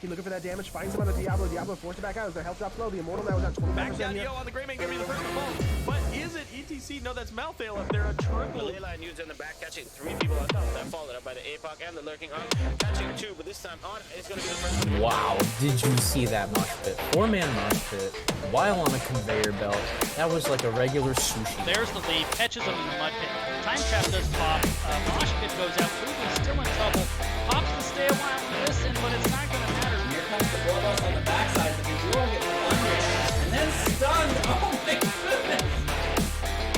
He looking for that damage, finds him on the Diablo. Diablo forced it back out as their health drops low. The Immortal now is at 25% Back down here. Yo on the Greymane, gonna be the first to fall. But is it ETC? No, that's Malthael up there. A triple. The Leyline used in the back, catching 3 people on top. That followed up by the APOC and the Lurking Arm. Catching 2, but this time on is gonna be the first one. Wow, did you see that mosh pit? 4-man mosh pit while on a conveyor belt. That was like a regular sushi. There's the lead, catches him in the mud pit. Time trap does pop. Mosh pit goes out. Ruben's still in trouble. Pops to stay a while and listen, but it's not going to matter. Here comes the bloodlust on the backside, but the duo gets under and then stunned. Oh my goodness!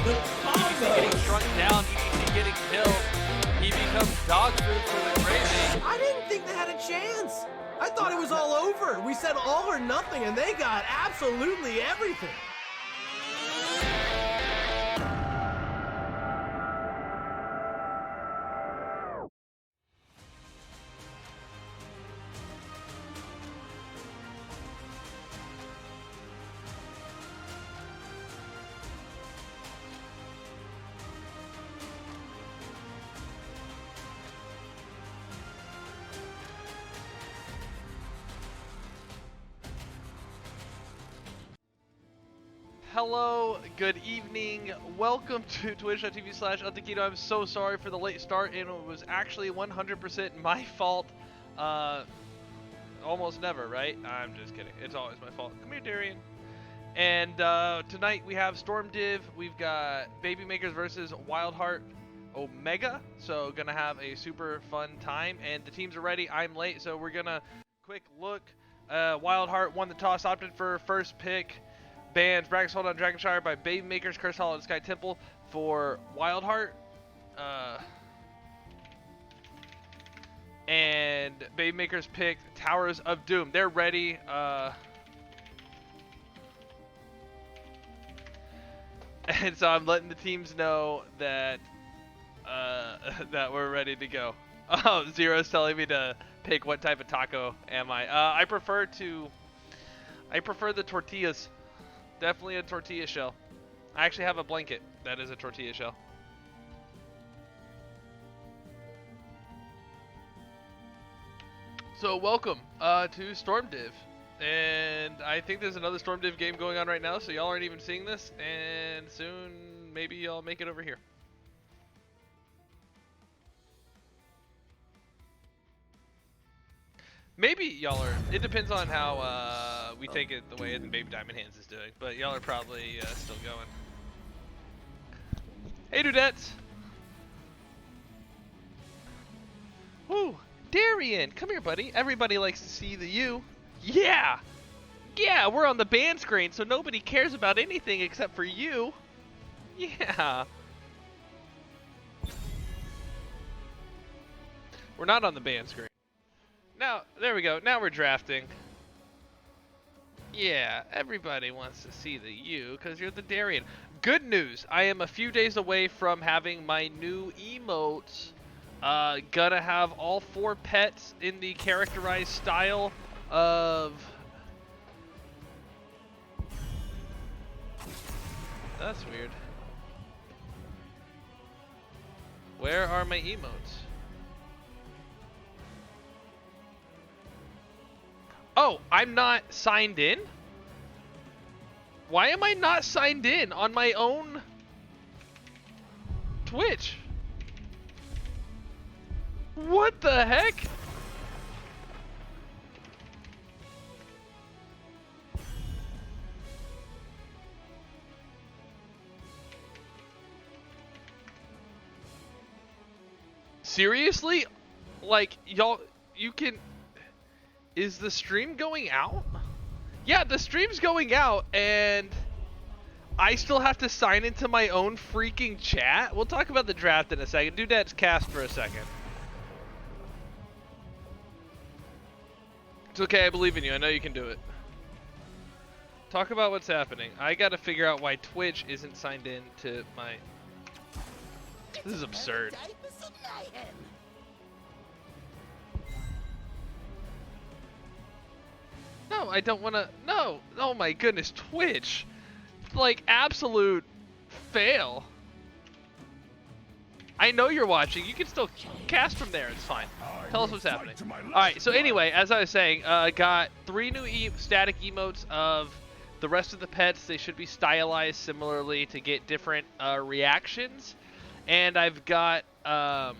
The combo! Getting shrunk down, ETC getting killed. He becomes dog food for the Greymane. I didn't think they had a chance. I thought it was all over. We said all or nothing, and they got absolutely everything. Hello, good evening, welcome to twitch.tv/Untakedo. I'm so sorry for the late start, and it was actually 100% my fault. Almost never, right? I'm just kidding, it's always my fault. Come here, Darien. And tonight we have Storm Div, we've got Baby Makers versus WildHeart Omega, so gonna have a super fun time, and the teams are ready. I'm late, so we're gonna quick look. WildHeart won the toss, opted for first pick. Bans Bragg's Hold on Dragonshire by Baby Makers, Curse Hollow, and Sky Temple for WildHeart. And Baby Makers picked Towers of Doom. They're ready. And so I'm letting the teams know that that we're ready to go. Oh, Zero's telling me to pick what type of taco am I. I prefer the tortillas. Definitely a tortilla shell. I actually have a blanket that is a tortilla shell. So welcome to Storm Div. And I think there's another Storm Div game going on right now, so y'all aren't even seeing this. And soon, maybe y'all make it over here. Maybe y'all are, it depends on how we take it the way that Baby Diamond Hands is doing, but y'all are probably still going. Hey dudettes! Woo! Darien! Come here, buddy. Everybody likes to see the you. Yeah! Yeah, we're on the ban screen, so nobody cares about anything except for you. Yeah! We're not on the ban screen. Now, there we go. Now we're drafting. Yeah, everybody wants to see the you because you're the Darien. Good news. I am a few days away from having my new emotes. Gonna have all 4 pets in the characterized style of... That's weird. Where are my emotes? Oh, I'm not signed in? Why am I not signed in on my own Twitch? What the heck? Seriously? Like, y'all, you can... Is the stream going out? Yeah, the stream's going out, and I still have to sign into my own freaking chat? We'll talk about the draft in a second. Dudettes, cast for a second. It's okay, I believe in you. I know you can do it. Talk about what's happening. I gotta figure out why Twitch isn't signed in to my... This is absurd. No, I don't want to. No. Oh my goodness, Twitch. Like, absolute fail. I know you're watching. You can still cast from there. It's fine. Tell us what's happening. All right. So anyway, as I was saying, got 3 new static emotes of the rest of the pets. They should be stylized similarly to get different reactions. And I've got an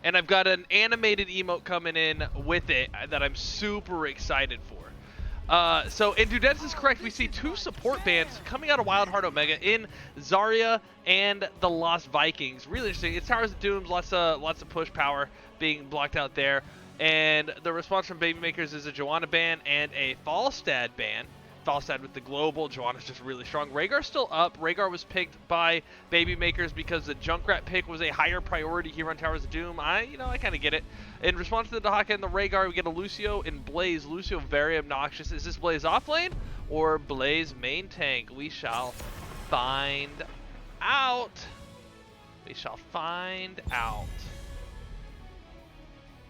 animated emote coming in with it that I'm super excited for. So, and Dudetz is correct. We see 2 support bands coming out of WildHeart Omega in Zarya and the Lost Vikings. Really interesting. It's Towers of Dooms, lots of push power being blocked out there. And the response from Baby Makers is a Joanna ban and a Falstad ban. Falstad with the global. Joanna's just really strong. Rhaegar's still up. Rhaegar was picked by Baby Makers because the Junkrat pick was a higher priority here on Towers of Doom. I kind of get it. In response to the Dahaka and the Rhaegar, we get a Lucio and Blaze. Lucio very obnoxious. Is this Blaze off lane or Blaze main tank? We shall find out. We shall find out.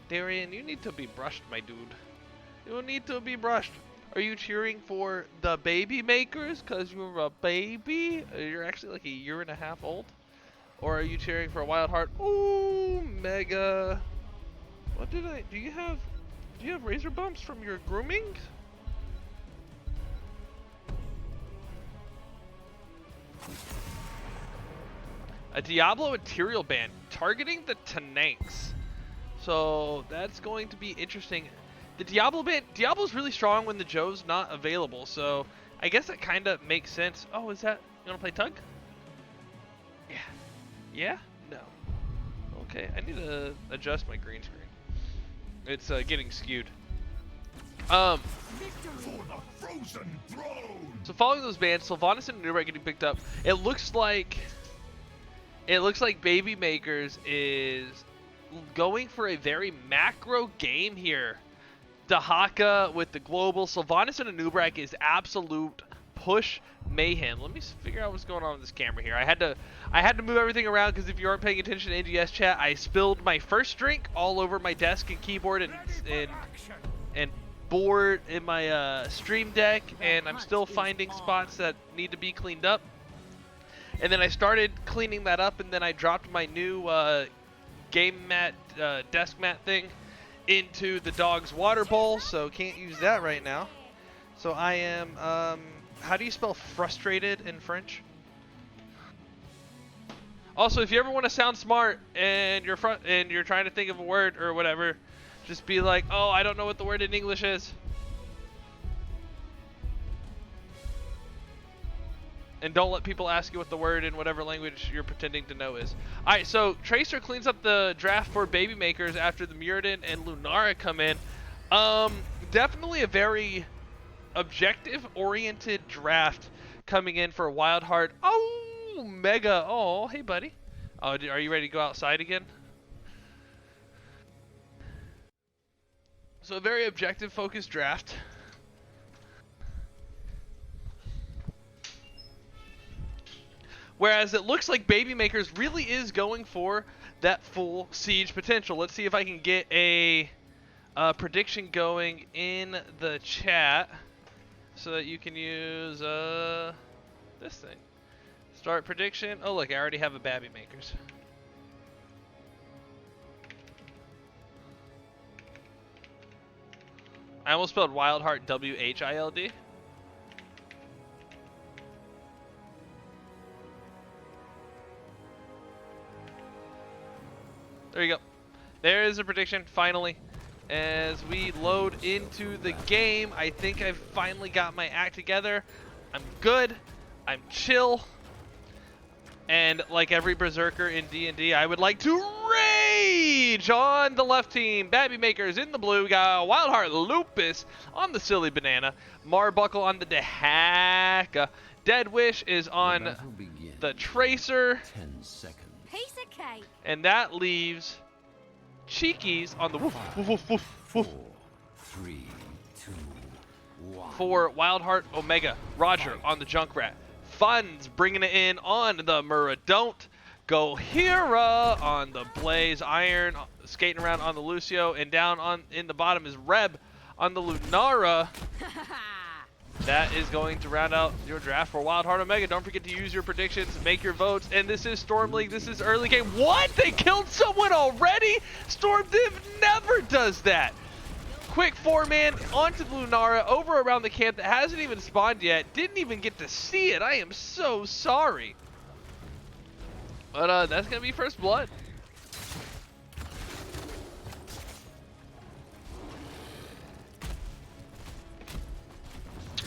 Darien, you need to be brushed, my dude. You need to be brushed. Are you cheering for the Baby Makers because you're a baby? You're actually like a year and a half old? Or are you cheering for WildHeart Omega? What did I... Do you have razor bumps from your grooming? A Diablo Material Band targeting the Tananks. So that's going to be interesting. The Diablo band, Diablo's really strong when the Joe's not available, so I guess that kind of makes sense. Oh, is that... You want to play Tug? Yeah. Yeah? No. Okay, I need to adjust my green screen. It's getting skewed. So following those bans, Sylvanas and Nubra getting picked up. It looks like Baby Makers is going for a very macro game here. Dahaka with the global. Sylvanas and Anubrak is absolute push mayhem. Let me figure out what's going on with this camera here. I had to move everything around because if you aren't paying attention to NGS chat, I spilled my first drink all over my desk and keyboard and board in my stream deck, and I'm still finding spots that need to be cleaned up. And then I started cleaning that up, and then I dropped my new game mat, desk mat thing into the dog's water bowl, so can't use that right now. So I am, how do you spell frustrated in French? Also, if you ever want to sound smart and you're trying to think of a word or whatever, just be like, oh, I don't know what the word in English is. And don't let people ask you what the word in whatever language you're pretending to know is. Alright, so Tracer cleans up the draft for Baby Makers after the Muradin and Lunara come in. Definitely a very objective-oriented draft coming in for WildHeart Omega. Oh, hey, buddy. Oh, are you ready to go outside again? So a very objective-focused draft. Whereas it looks like Baby Makers really is going for that full siege potential. Let's see if I can get a prediction going in the chat so that you can use this thing. Start prediction. Oh, look, I already have a Baby Makers. I almost spelled WildHeart W-H-I-L-D. There you go. There is a prediction, finally. As we load into the game, I think I've finally got my act together. I'm good. I'm chill. And like every berserker in D&D, I would like to rage on the left team. Baby Makers in the blue. Got WildHeart Lupus on the Silly Banana. Marbuckle on the Dahaka. Dead Wish is on the Tracer. 10 seconds. Piece of cake. And that leaves Cheekies on the woof, woof, woof, woof, woof. 4, 3, 2, 1. For WildHeart Omega. Roger on the Junkrat. Funds bringing it in on the Muradont. Gohira on the Blaze. Iron skating around on the Lucio. And down in the bottom is Reb on the Lunara. that is going to round out your draft for WildHeart Omega. Don't forget to use your predictions, make your votes, and this is Storm League. This is early game. What? They killed someone already? Storm Div never does that. Quick 4-man onto the Lunara, over around the camp that hasn't even spawned yet. Didn't even get to see it. I am so sorry. But that's going to be first blood.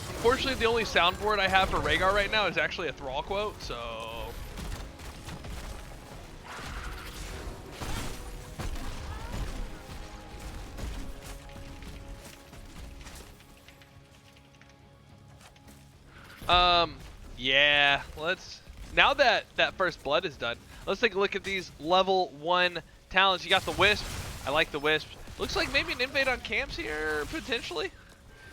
Unfortunately, the only soundboard I have for Rhaegar right now is actually a Thrall quote, so... yeah, now that that first blood is done, let's take a look at these level 1 talents. You got the Wisp. I like the Wisp. Looks like maybe an invade on camps here, potentially.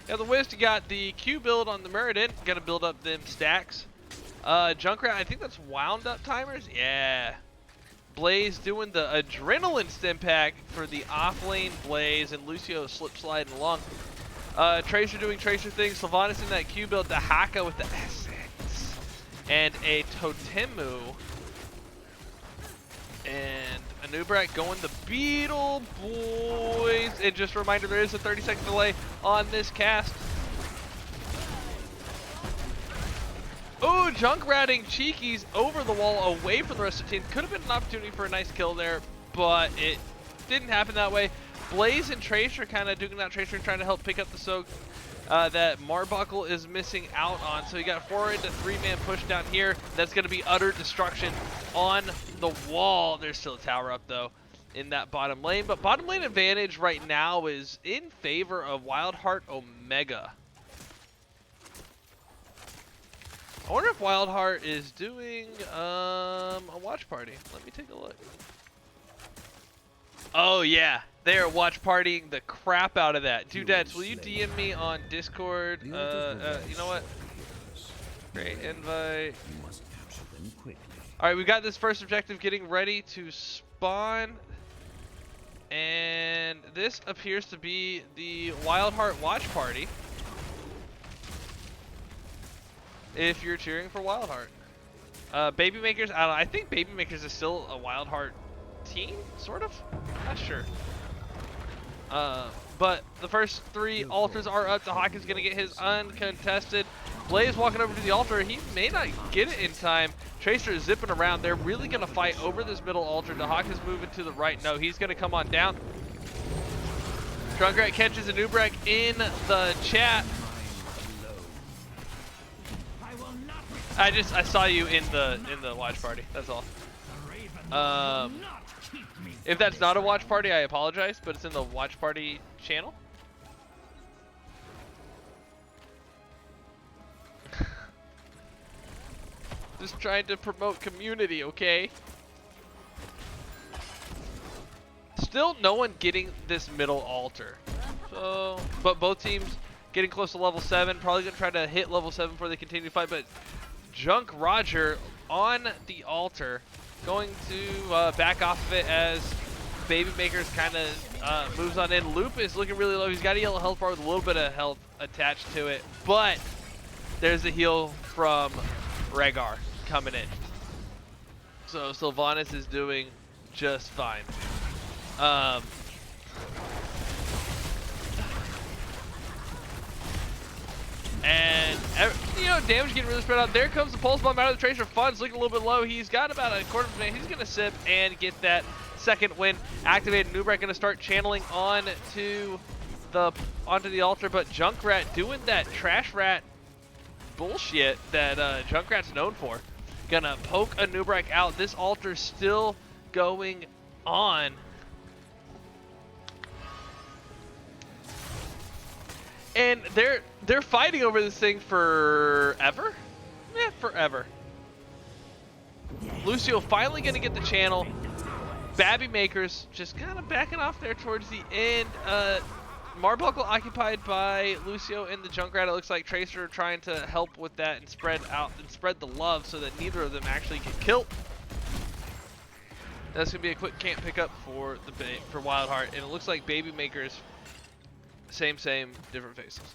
Yeah, the Wisp, you got the Q build on the Meriden. Gotta build up them stacks. Junkrat, I think that's wound up timers. Yeah. Blaze doing the adrenaline stim pack for the offlane Blaze, and Lucio slip sliding along. Tracer doing Tracer things. Sylvanas in that Q build. The Haka with the Essex. And a Totemu. And Anubrak going the Beetle Boys. And just a reminder, there is a 30-second delay on this cast. Oh, Junkratting Cheekies over the wall away from the rest of the team. Could have been an opportunity for a nice kill there, but it didn't happen that way. Blaze and Tracer kind of doing that Tracer and trying to help pick up the soak that Marbuckle is missing out on. So you got 4 into 3-man push down here. That's going to be utter destruction on the wall. There's still a tower up though in that bottom lane, but bottom lane advantage right now is in favor of WildHeart Omega. I wonder if WildHeart is doing a watch party. Let me take a look. Oh yeah, they're watch partying the crap out of that. Dudettes, will you DM me on Discord? You know what? Great invite. All right, we got this first objective getting ready to spawn, and this appears to be the WildHeart watch party. If you're cheering for WildHeart, Baby Makers, I don't know. I think Baby Makers is still a WildHeart team, sort of. Not sure. But the first 3 altars are up. Hawk is gonna get his uncontested. Blaze walking over to the altar. He may not get it in time. Tracer is zipping around. They're really gonna fight over this middle altar. Hawk is moving to the right. No, he's gonna come on down. Junkrat catches Anubrak in the chat. I saw you in the watch party. That's all. If that's not a watch party, I apologize, but it's in the watch party channel. Just trying to promote community, okay? Still no one getting this middle altar. So, but both teams getting close to level 7. Probably gonna try to hit level 7 before they continue to fight, but Junk Roger on the altar, going to back off of it as Baby Makers kind of moves on in. Loop is looking really low. He's got a yellow health bar with a little bit of health attached to it, but there's a heal from Rhaegar coming in. So Sylvanas is doing just fine. And, you know, damage getting really spread out. There comes the pulse bomb out of the Tracer. Fun's looking a little bit low. He's got about a quarter of a minute. He's going to sip and get that second win activated. Nubrak going to start channeling onto the altar, but Junkrat doing that trash rat bullshit that Junkrat's known for. Gonna poke a Nubrak out. This altar's still going on. And they're fighting over this thing forever? Yeah, forever. Lucio finally gonna get the channel. Baby Makers just kind of backing off there towards the end. Marbuckle occupied by Lucio and the Junkrat. It looks like Tracer trying to help with that and spread out and spread the love so that neither of them actually get killed. That's gonna be a quick camp pickup for WildHeart, and it looks like Baby Makers, same, different faces.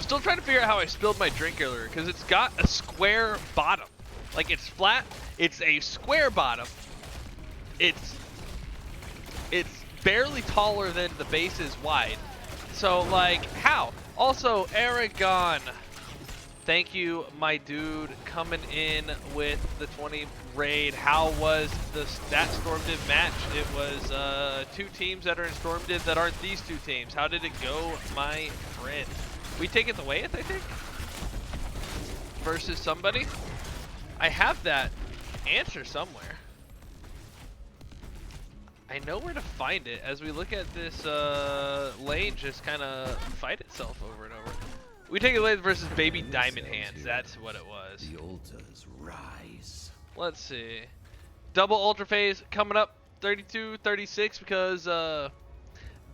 still trying to figure out how I spilled my drink earlier, because it's got a square bottom. Like, it's flat, it's a square bottom. It's barely taller than the base is wide. So, like, how? Also, Aragon, thank you, my dude, coming in with the 20 raid. How was that Storm Div match? It was 2 teams that are in Storm Div that aren't these 2 teams. How did it go, my friend? We take it the Wayeth, I think? Versus somebody? I have that answer somewhere. I know where to find it as we look at this lane just kind of fight itself over and over. We take it lane versus Baby Diamond Hands. That's what it was. The altars rise. Let's see. Double Ultra Phase coming up 32-36 because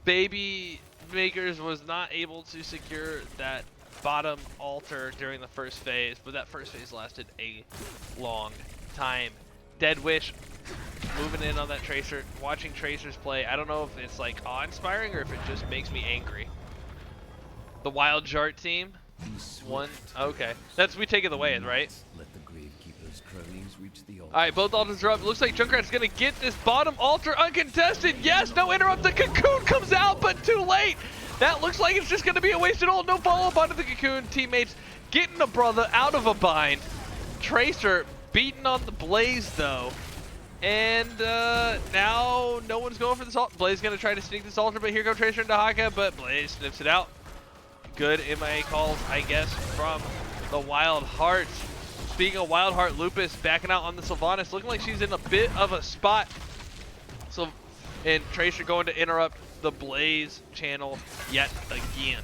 Baby Makers was not able to secure that bottom altar during the first phase, but that first phase lasted a long time. Dead Wish moving in on that Tracer, watching Tracers play. I don't know if it's like awe-inspiring or if it just makes me angry. The WildHeart team, one, okay. We take it the way, right? Let the Gravekeeper's cronies reach the altar. All right, both altars are up. Looks like Junkrat's gonna get this bottom altar uncontested. Yes, no interrupt. The Cocoon comes out, but too late. That looks like it's just gonna be a wasted ult. No follow-up onto the Cocoon. Teammates getting a brother out of a bind. Tracer beating on the Blaze though. And now no one's going for this ult. Blaze gonna try to sneak this altar, but here goes Tracer and Dahaka, but Blaze snips it out. Good MIA calls, I guess, from the WildHeart. Speaking of WildHeart, Lupus backing out on the Sylvanas, looking like she's in a bit of a spot. So, and Tracer going to interrupt the Blaze channel yet again.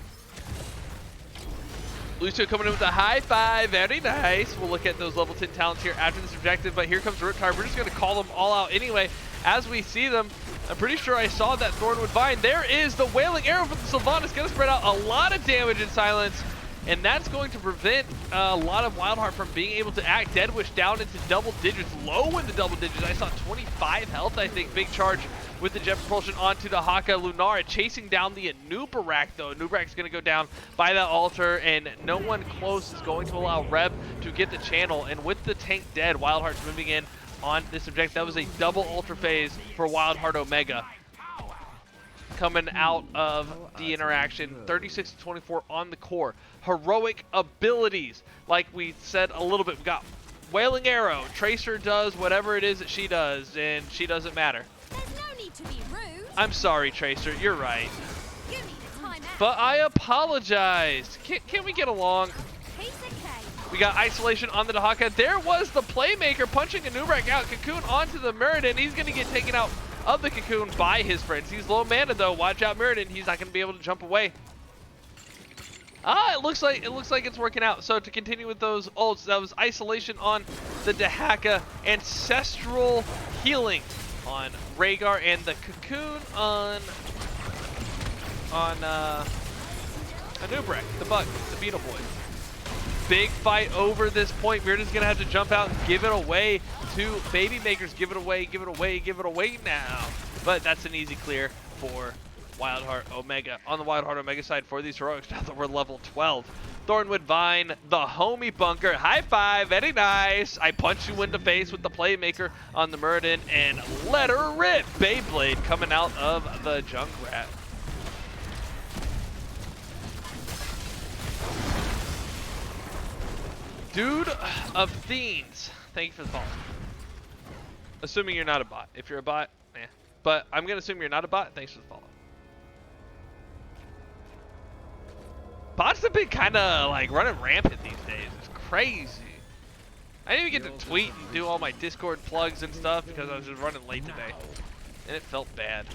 Lucio coming in with a high five, very nice. We'll look at those level 10 talents here after this objective, but here comes Riptide. We're just gonna call them all out anyway as we see them. I'm pretty sure I saw that Thornwood Vine. There is the Wailing Arrow from the Sylvanas, gonna spread out a lot of damage in silence, and that's going to prevent a lot of WildHeart from being able to act. Deadwish down into double digits, low into double digits. I saw 25 health, I think. Big charge with the jet propulsion onto the Haka. Lunara chasing down the Anubarak though. Anubarak's gonna go down by that altar, and no one close is going to allow Reb to get the channel. And with the tank dead, WildHeart's moving in on this objective. That was a double ultra phase for WildHeart Omega. Coming out of the interaction, 36-24 on the core. Heroic abilities, like we said a little bit. We got Wailing Arrow. Tracer does whatever it is that she does, and she doesn't matter. There's no need to be rude. I'm sorry, Tracer. You're right. You need a timeout. But I apologize. Can we get along? Piece of cake. We got isolation on the Dahaka. There was the playmaker punching Anubarak out. Cocoon onto the Muradin. He's going to get taken out of the Cocoon by his friends. He's low mana though. Watch out, Muradin. He's not going to be able to jump away. It looks like it's working out. So to continue with those ults, that was isolation on the Dahaka, ancestral healing on Rhaegar, and the Cocoon on Anubarak, the bug, the Beetle Boy. Big fight over this point. Muradin's gonna have to jump out and give it away to Baby Makers. Give it away, give it away, give it away now. But that's an easy clear for WildHeart Omega. On the WildHeart Omega side for these heroics, now that we're level 12. Thornwood Vine, the homie bunker. High five, very nice. I punch you in the face with the playmaker on the Muradin, and let her rip. Beyblade coming out of the Junkrat. Dude of Fiends, thank you for the follow. Assuming you're not a bot. If you're a bot, eh. But I'm gonna assume you're not a bot. Thanks for the follow. Bots have been kind of like running rampant these days. It's crazy. I didn't even get to tweet and do all my Discord plugs and stuff because I was just running late today, and it felt bad.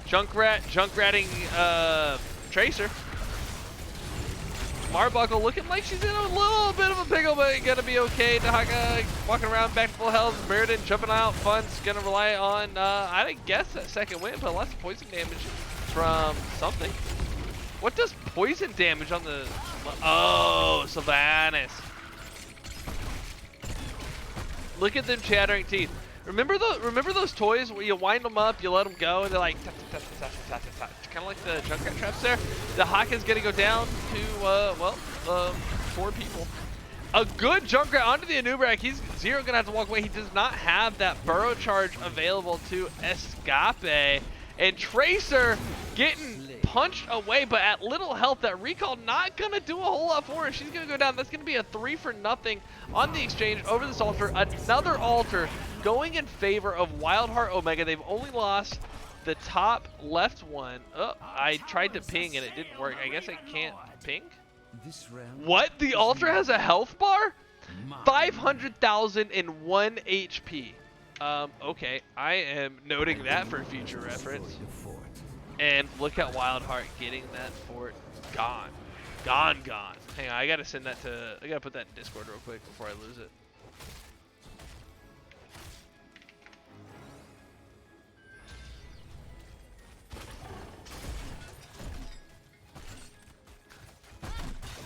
Junkratting Tracer. Marbuckle looking like she's in a little bit of a pickle, but gonna be okay. Dahaka walking around back to full health. Muradin jumping out. Fun's gonna rely on, I guess, that second win, but lots of poison damage from something. What does poison damage on the... Oh, Sylvanas. Look at them chattering teeth. Remember those toys where you wind them up, you let them go, and they're like kind of like the Junkrat traps there. The Haka's gonna go down to 4 people. A good Junkrat onto the Anubrak. He's Zero gonna have to walk away. He does not have that burrow charge available to Escape, and Tracer getting punched away, but at little health. That recall not gonna do a whole lot for her. She's gonna go down. That's gonna be a 3 for nothing on the exchange over this altar. Another altar going in favor of WildHeart Omega. They've only lost the top left one. Oh, I tried to ping and it didn't work. I guess I can't ping. What? The altar has a health bar? 500,001 HP. Okay, I am noting that for future reference. And look at WildHeart getting that fort gone. Gone. Hang on, I gotta send that to, I gotta put that in Discord real quick before I lose it.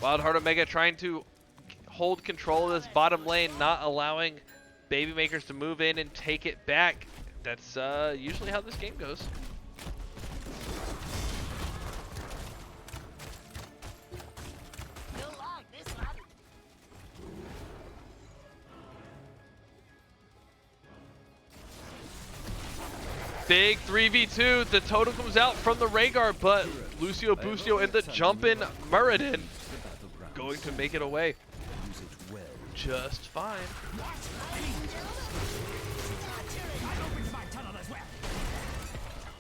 WildHeart Omega trying to hold control of this bottom lane, not allowing Baby Makers to move in and take it back. That's usually how this game goes. Big 3v2. The totem comes out from the Rhaegar, but Lucio Bustio and the jumpin' Muradin going to make it away just fine.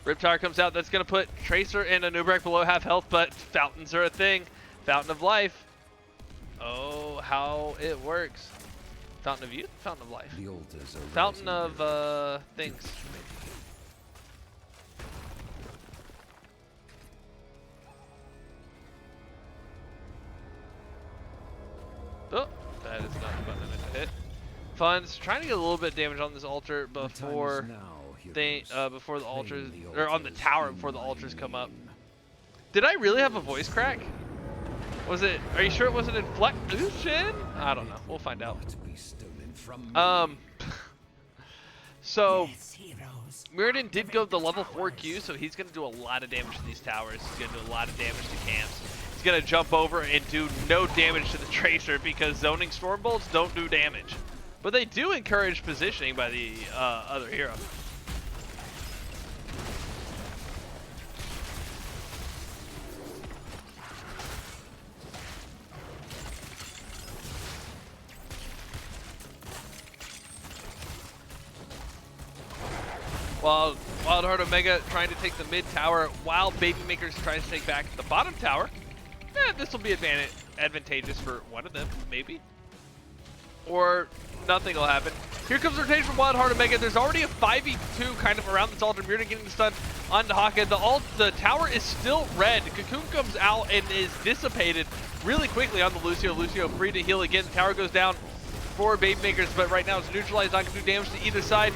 Riptire comes out. That's going to put Tracer and Anubrak below half health, but fountains are a thing. Fountain of life. Oh, how it works. Fountain of youth? Fountain of life. Fountain of things. Oh, that is not the button I meant to hit. Fun's trying to get a little bit of damage on this altar before before the altars, or on the tower before the altars come up. Did I really have a voice crack? Was it? Are you sure it wasn't inflection? I don't know. We'll find out. So Muradin did go the level 4 Q, so he's gonna do a lot of damage to these towers. He's gonna do a lot of damage to camps. He's gonna jump over and do no damage to the Tracer because zoning storm bolts don't do damage, but they do encourage positioning by the other hero. While WildHeart Omega trying to take the mid tower, while Baby Makers tries to take back the bottom tower. This will be advantageous for one of them, maybe. Or nothing will happen. Here comes the rotation from WildHeart Omega. There's already a 5v2 kind of around this altar. Muradin getting the stun onto Haka. The tower is still red. Cocoon comes out and is dissipated really quickly on the Lucio. Lucio free to heal again. The tower goes down for Baby Makers, but right now it's neutralized. Not going to do damage to either side.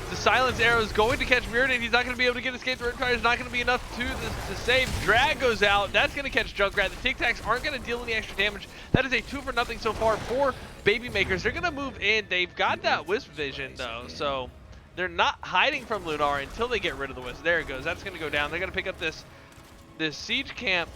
The silence arrow is going to catch Muradin. He's not going to be able to get escape. The Riptire is not going to be enough to save. Drag goes out. That's going to catch Junkrat. The Tic Tacs aren't going to deal any extra damage. That is a 2 for nothing so far for Baby Makers. They're going to move in. They've got that Wisp vision though, so they're not hiding from Lunar until they get rid of the Wisp. There it goes. That's going to go down. They're going to pick up this siege camp,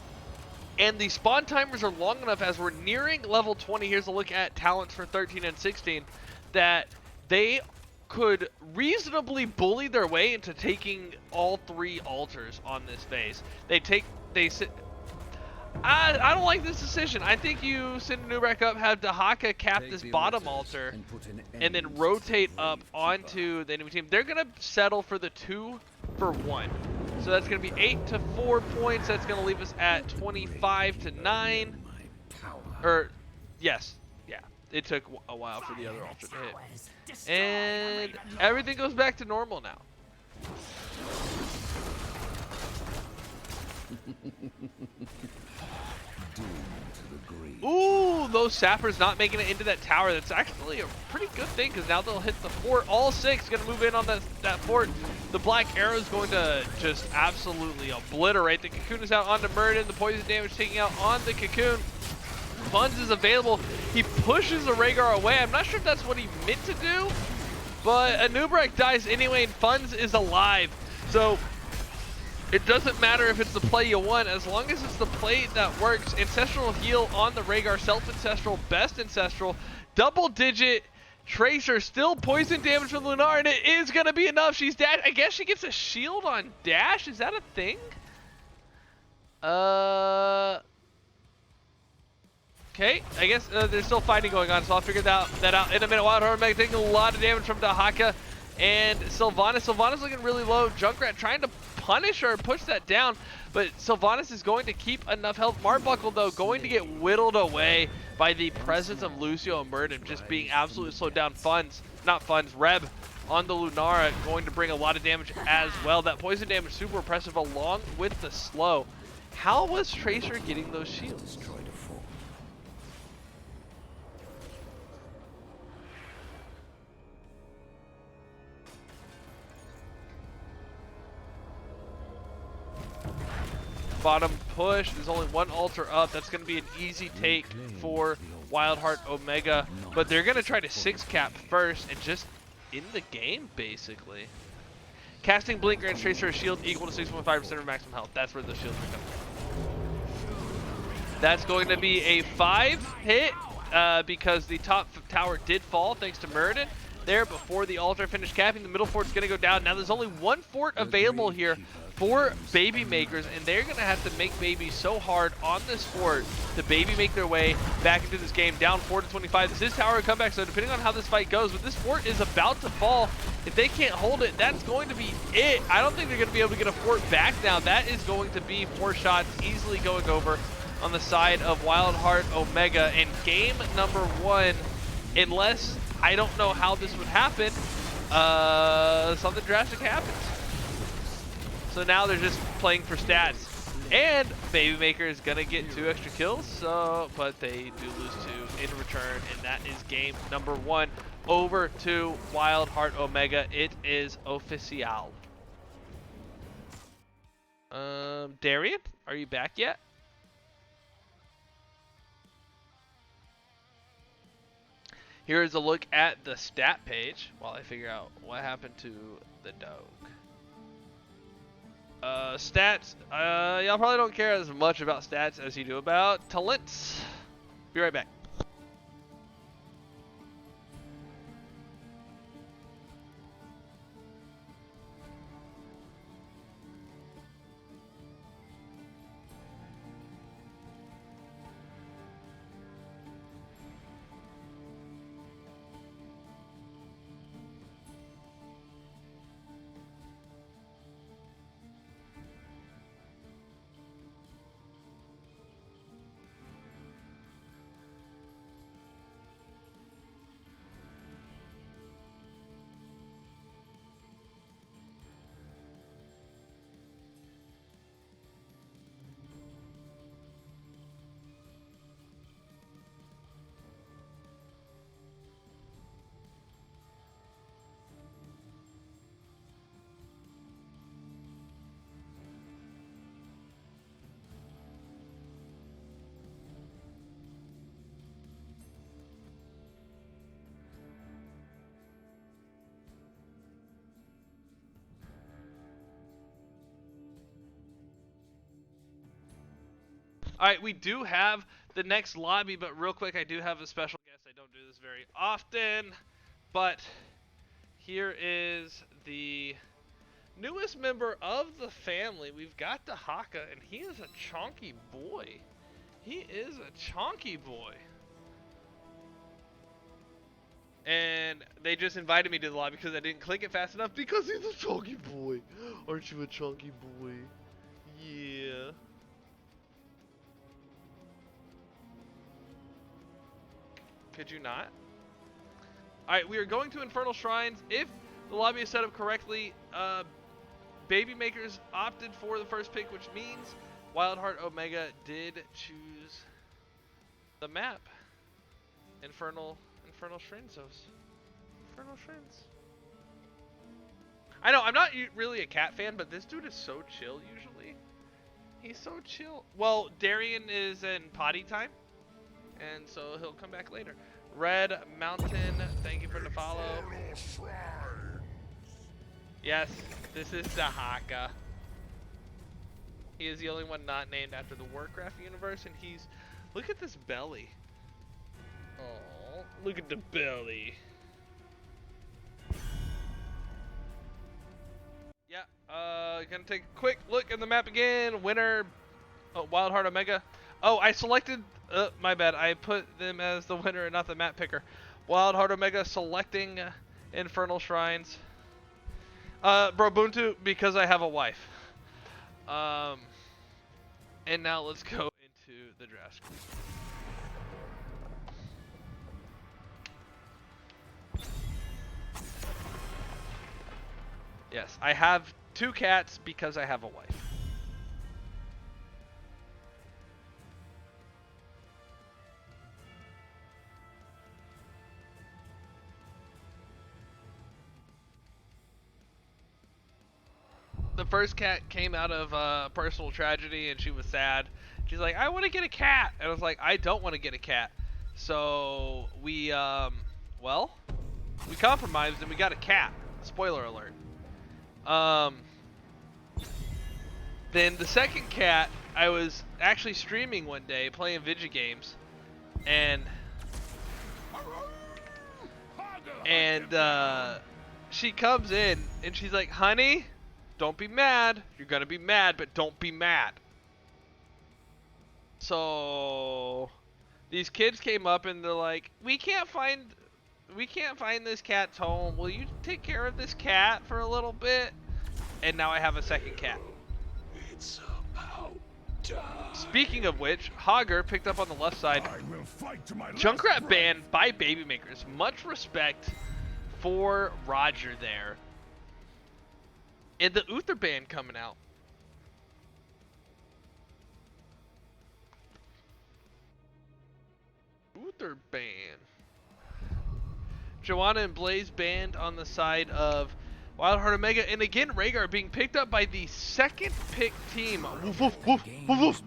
and the spawn timers are long enough as we're nearing level 20. Here's a look at talents for 13 and 16 that they could reasonably bully their way into taking all 3 altars on this phase. I don't like this decision. I think you send Anubrak up, have Dahaka cap this bottom altar, and then rotate up onto the enemy team. They're going to settle for the 2 for 1. So that's going to be 8 to 4 points. That's going to leave us at 25 to 9. Or, yes. Yeah. It took a while for the other altar to hit. And everything goes back to normal now. Ooh, those sappers not making it into that tower. That's actually a pretty good thing because now they'll hit the fort. All 6 going to move in on that fort. The black arrow is going to just absolutely obliterate. The Cocoon is out onto Muradin. The poison damage taking out on the Cocoon. Funds is available. He pushes the Rhaegar away. I'm not sure if that's what he meant to do, But Anubrek dies anyway, and Funds is alive. So it doesn't matter if it's the play you want, as long as it's the play that works. Ancestral heal on the Rhaegar, self-ancestral, best ancestral, double-digit Tracer, still poison damage from Lunar, and it is going to be enough. She's dash. I guess she gets a shield on dash. Is that a thing? Okay, I guess there's still fighting going on, so I'll figure that out in a minute. WildHeart Omega taking a lot of damage from Dahaka and Sylvanas. Sylvanas looking really low. Junkrat trying to punish her, push that down, but Sylvanas is going to keep enough health. Marbuckle, though, going to get whittled away by the presence of Lucio and Murden, just being absolutely slowed down. Reb on the Lunara, going to bring a lot of damage as well. That poison damage super impressive, along with the slow. How was Tracer getting those shields? Bottom push, there's only one altar up. That's going to be an easy take for WildHeart Omega, but they're going to try to 6-cap first and just in the game, basically. Casting Blink grants Tracer a shield equal to 6.5% of maximum health. That's where the shields are coming from. That's going to be a 5-hit because the top tower did fall thanks to Murden there before the altar finished capping. The middle fort's going to go down. Now there's only one fort available here for baby makers, and they're going to have to make baby so hard on this fort to baby make their way back into this game. Down 4-25. This is tower comeback, so depending on how this fight goes, but this fort is about to fall. If they can't hold it, that's going to be it. I don't think they're going to be able to get a fort back now. That is going to be 4 shots easily going over on the side of WildHeart Omega. And game number 1, unless I don't know how this would happen, something drastic happens. So now they're just playing for stats. And Baby Maker is going to get 2 extra kills, but they do lose 2 in return. And that is game number 1 over to WildHeart Omega. It is official. Darien, are you back yet? Here is a look at the stat page while I figure out what happened to the dog. Stats, y'all probably don't care as much about stats as you do about talents. Be right back. All right, we do have the next lobby, but real quick, I do have a special guest. I don't do this very often, but here is the newest member of the family. We've got Dahaka, and he is a chonky boy. He is a chonky boy. And they just invited me to the lobby because I didn't click it fast enough because he's a chonky boy. Aren't you a chonky boy? Yeah. Could you not? Alright, we are going to Infernal Shrines. If the lobby is set up correctly, Baby Makers opted for the first pick, which means WildHeart Omega did choose the map. Infernal Shrines. Infernal Shrines. I know, I'm not really a cat fan, but this dude is so chill usually. He's so chill. Well, Darien is in potty time, and so he'll come back later. Red Mountain, thank you for the follow. Yes, this is Dahaka. He is the only one not named after the Warcraft universe, and he's... Look at this belly. Oh, look at the belly. Yeah, gonna take a quick look at the map again. Winner, WildHeart Omega. Oh, I selected, my bad. I put them as the winner and not the map picker. WildHeart Omega selecting Infernal Shrines. Brobuntu, because I have a wife. And now let's go into the draft screen. Yes, I have 2 cats because I have a wife. The first cat came out of personal tragedy, and she was sad. She's like, I want to get a cat. And I was like, I don't want to get a cat. So we, well, we compromised and we got a cat. Spoiler alert. Then the second cat, I was actually streaming one day playing video games, and she comes in and she's like, honey, don't be mad. You're gonna be mad, but don't be mad. So these kids came up and they're like, we can't find this cat's home. Will you take care of this cat for a little bit? And now I have a second cat. It's about time. Speaking of which, Hogger picked up on the left side. Junkrat banned by Baby Makers. Much respect for Roger there. And the Uther band coming out. Uther band. Joanna and Blaze banned on the side of WildHeart Omega, and again Rhaegar being picked up by the second pick team. Woof, woof, woof, woof, woof.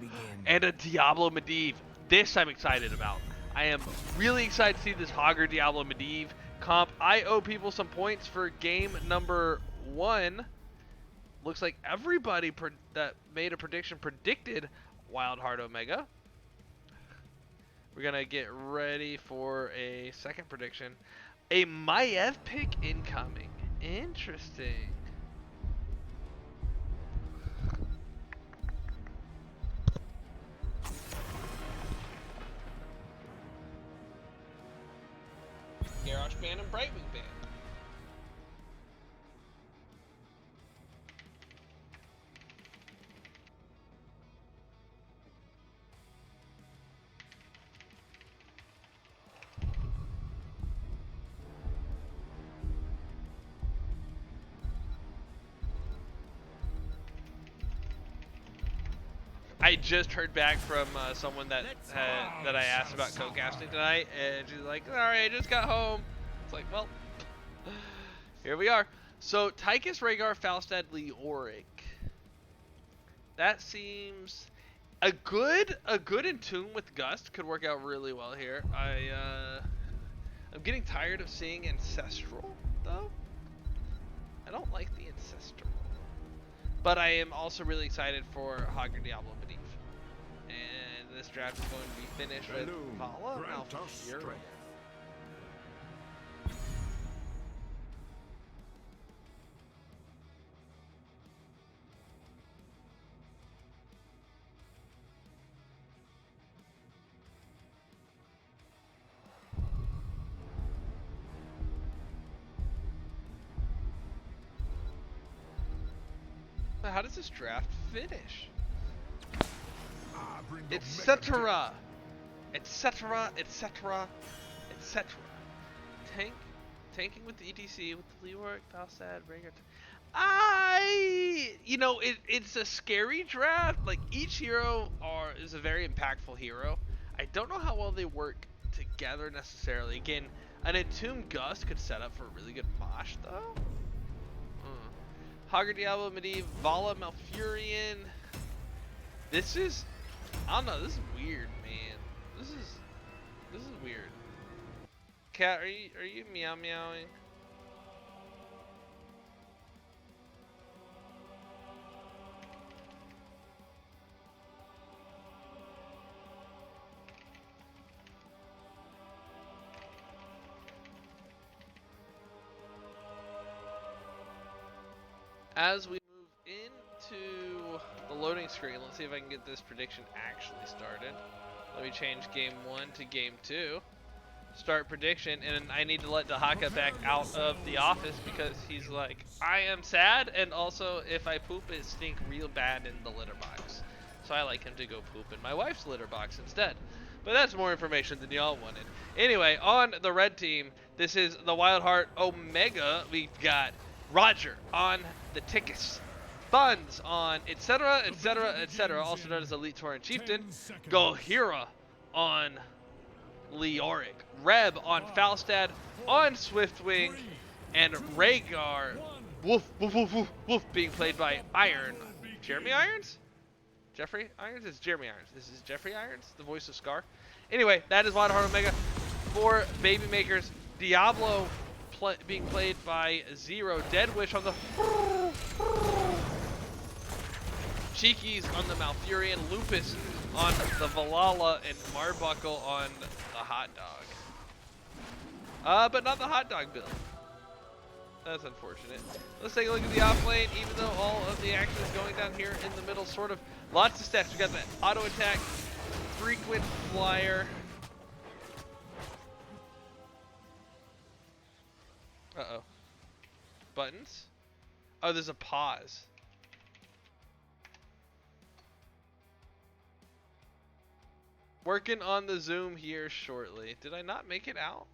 And a Diablo Medivh. This I'm excited about. I am really excited to see this Hogger Diablo Medivh comp. I owe people some points for game number 1. Looks like everybody that made a prediction predicted WildHeart Omega. We're gonna get ready for a second prediction. A Maiev pick incoming. Interesting. Garrosh band and Brightwing band. I just heard back from someone that I asked about co-casting tonight, and she's like, "Alright, I just got home." It's like, well, here we are. So Tychus, Rhaegar, Falstad, Leoric. That seems a good in tune with Gust could work out really well here. I'm getting tired of seeing Ancestral though. I don't like the Ancestral. But I am also really excited for Hogger Diablo Medivh. And this draft is going to be finished with Vala, Malfurion. How does this draft finish? Etc. Etc. Etc. Etc. Tanking with the ETC with the Leoric, Falstad, Rhaegar. You know, it's a scary draft. Like each hero is a very impactful hero. I don't know how well they work together necessarily. Again, an Entombed Gust could set up for a really good mosh though. Hogger Diablo Medivh, Vala, Malfurion. This is, I don't know, this is weird, man. This is weird. Cat, are you meow meowing? As we move into the loading screen, let's see if I can get this prediction actually started. Let me change game 1 to game 2. Start prediction, and I need to let Dahaka back out of the office because he's like, I am sad, and also if I poop, it stink real bad in the litter box. So I like him to go poop in my wife's litter box instead. But that's more information than y'all wanted. Anyway, on the red team, this is the WildHeart Omega. We've got Roger on the tickets, Buns on etc, etc, etc, also known as Elite Tauren Chieftain, Gohira on Leoric, Reb on Falstad, on Swiftwing, and Rhaegar, woof, woof, woof, woof, woof, being played by Jeremy Irons? Jeffrey Irons? It's Jeremy Irons. This is Jeffrey Irons, the voice of Scar. Anyway, that is WildHeart Omega. For Baby Makers, Diablo being played by Zero, Deadwish on the Cheekies on the Malfurion, Lupus on the Valhalla, and Marbuckle on the Hot Dog. But not the Hot Dog build. That's unfortunate. Let's take a look at the off lane, even though all of the action is going down here in the middle, sort of. Lots of stats. We got the auto attack, frequent flyer. Uh-oh. Buttons? Oh, there's a pause. Working on the zoom here shortly. Did I not make it out?